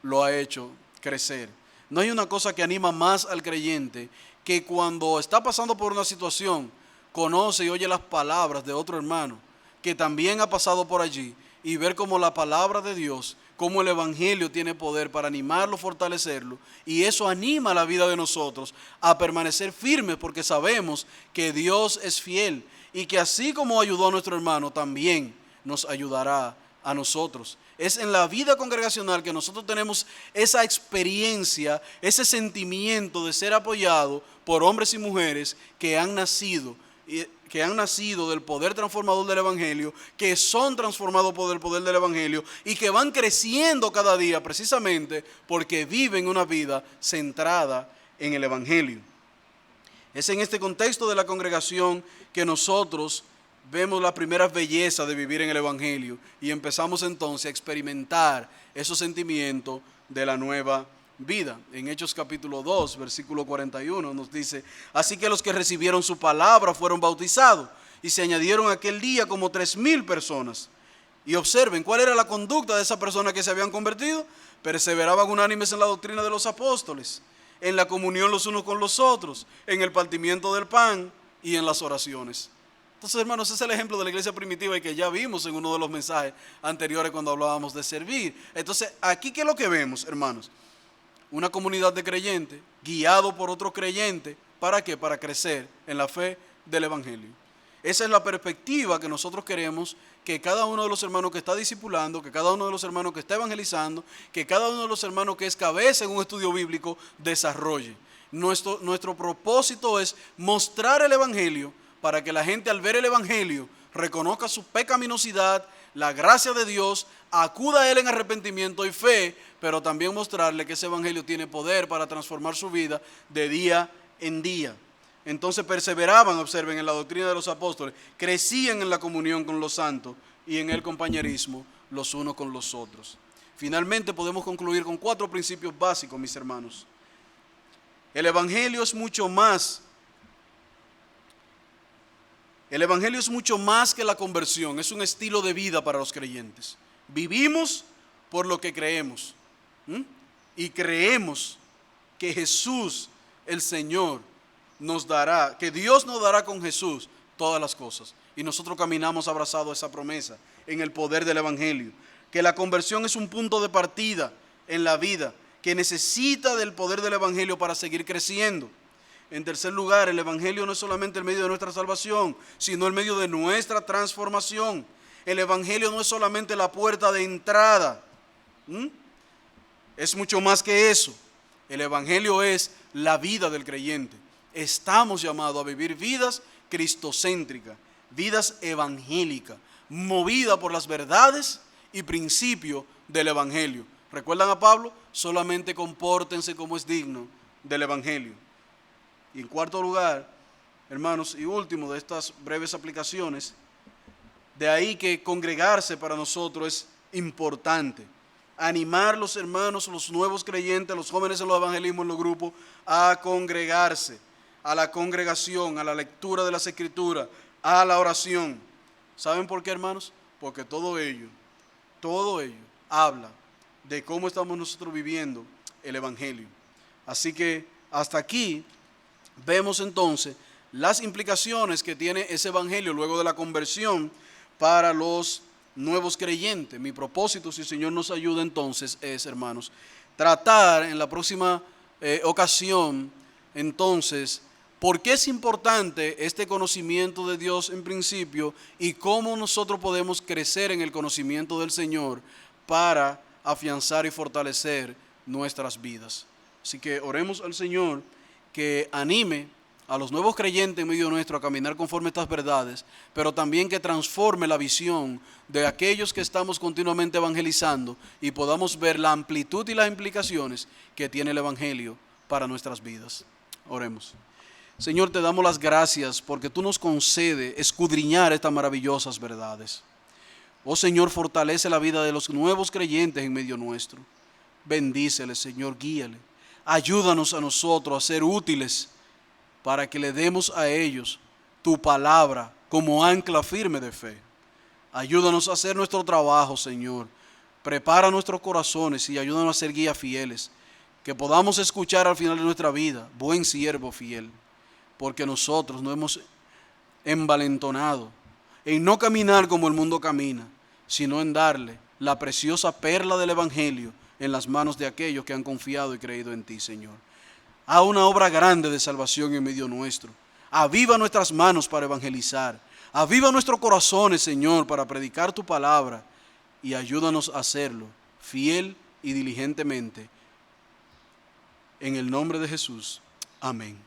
[SPEAKER 1] lo ha hecho crecer. No hay una cosa que anima más al creyente que cuando está pasando por una situación, conoce y oye las palabras de otro hermano que también ha pasado por allí y ver cómo la palabra de Dios, cómo el Evangelio tiene poder para animarlo, fortalecerlo, y eso anima la vida de nosotros a permanecer firmes porque sabemos que Dios es fiel y que así como ayudó a nuestro hermano, también nos ayudará a nosotros. Es en la vida congregacional que nosotros tenemos esa experiencia, ese sentimiento de ser apoyados por hombres y mujeres que han nacido del poder transformador del Evangelio, que son transformados por el poder del Evangelio y que van creciendo cada día precisamente porque viven una vida centrada en el Evangelio. Es en este contexto de la congregación que nosotros vemos las primeras bellezas de vivir en el Evangelio y empezamos entonces a experimentar esos sentimientos de la nueva vida. En Hechos capítulo 2, versículo 41 nos dice: así que los que recibieron su palabra fueron bautizados y se añadieron aquel día como 3,000 personas. Y observen cuál era la conducta de esas personas que se habían convertido. Perseveraban unánimes en la doctrina de los apóstoles, en la comunión los unos con los otros, en el partimiento del pan y en las oraciones. Entonces, hermanos, ese es el ejemplo de la iglesia primitiva y que ya vimos en uno de los mensajes anteriores cuando hablábamos de servir. Entonces, aquí, ¿qué es lo que vemos, hermanos? Una comunidad de creyentes, guiado por otros creyentes. ¿Para qué? Para crecer en la fe del Evangelio. Esa es la perspectiva que nosotros queremos que cada uno de los hermanos que está discipulando, que cada uno de los hermanos que está evangelizando, que cada uno de los hermanos que es cabeza en un estudio bíblico desarrolle. Nuestro propósito es mostrar el Evangelio para que la gente al ver el Evangelio reconozca su pecaminosidad, la gracia de Dios, acuda a Él en arrepentimiento y fe, pero también mostrarle que ese Evangelio tiene poder para transformar su vida de día en día. Entonces perseveraban, observen, en la doctrina de los apóstoles, crecían en la comunión con los santos y en el compañerismo los unos con los otros. Finalmente podemos concluir con 4 principios básicos, mis hermanos. El Evangelio es mucho más. El Evangelio es mucho más que la conversión, es un estilo de vida para los creyentes. Vivimos por lo que creemos. Y creemos que Jesús, el Señor, nos dará, que Dios nos dará con Jesús todas las cosas. Y nosotros caminamos abrazados a esa promesa en el poder del Evangelio. Que la conversión es un punto de partida en la vida, que necesita del poder del Evangelio para seguir creciendo. En tercer lugar, el Evangelio no es solamente el medio de nuestra salvación, sino el medio de nuestra transformación. El Evangelio no es solamente la puerta de entrada. Es mucho más que eso. El Evangelio es la vida del creyente. Estamos llamados a vivir vidas cristocéntricas, vidas evangélicas, movidas por las verdades y principios del Evangelio. ¿Recuerdan a Pablo? Solamente compórtense como es digno del Evangelio. Y en cuarto lugar, hermanos, y último de estas breves aplicaciones, de ahí que congregarse para nosotros es importante. Animar los hermanos, los nuevos creyentes, los jóvenes en los evangelismos, en los grupos, a congregarse, a la congregación, a la lectura de las Escrituras, a la oración. ¿Saben por qué, hermanos? Porque todo ello habla de cómo estamos nosotros viviendo el Evangelio. Así que hasta aquí vemos entonces las implicaciones que tiene ese Evangelio luego de la conversión para los nuevos creyentes. Mi propósito, si el Señor nos ayuda entonces, es, hermanos, tratar en la próxima ocasión, entonces, por qué es importante este conocimiento de Dios en principio y cómo nosotros podemos crecer en el conocimiento del Señor para afianzar y fortalecer nuestras vidas. Así que oremos al Señor que anime a los nuevos creyentes en medio nuestro a caminar conforme a estas verdades, pero también que transforme la visión de aquellos que estamos continuamente evangelizando y podamos ver la amplitud y las implicaciones que tiene el Evangelio para nuestras vidas. Oremos. Señor, te damos las gracias porque tú nos concedes escudriñar estas maravillosas verdades. Oh Señor, fortalece la vida de los nuevos creyentes en medio nuestro. Bendíceles, Señor, guíale. Ayúdanos a nosotros a ser útiles para que le demos a ellos tu palabra como ancla firme de fe. Ayúdanos a hacer nuestro trabajo, Señor. Prepara nuestros corazones y ayúdanos a ser guías fieles. Que podamos escuchar al final de nuestra vida, buen siervo fiel. Porque nosotros nos hemos envalentonado en no caminar como el mundo camina, sino en darle la preciosa perla del Evangelio en las manos de aquellos que han confiado y creído en ti, Señor. Haz una obra grande de salvación en medio nuestro. Aviva nuestras manos para evangelizar. Aviva nuestros corazones, Señor, para predicar tu palabra. Y ayúdanos a hacerlo fiel y diligentemente. En el nombre de Jesús. Amén.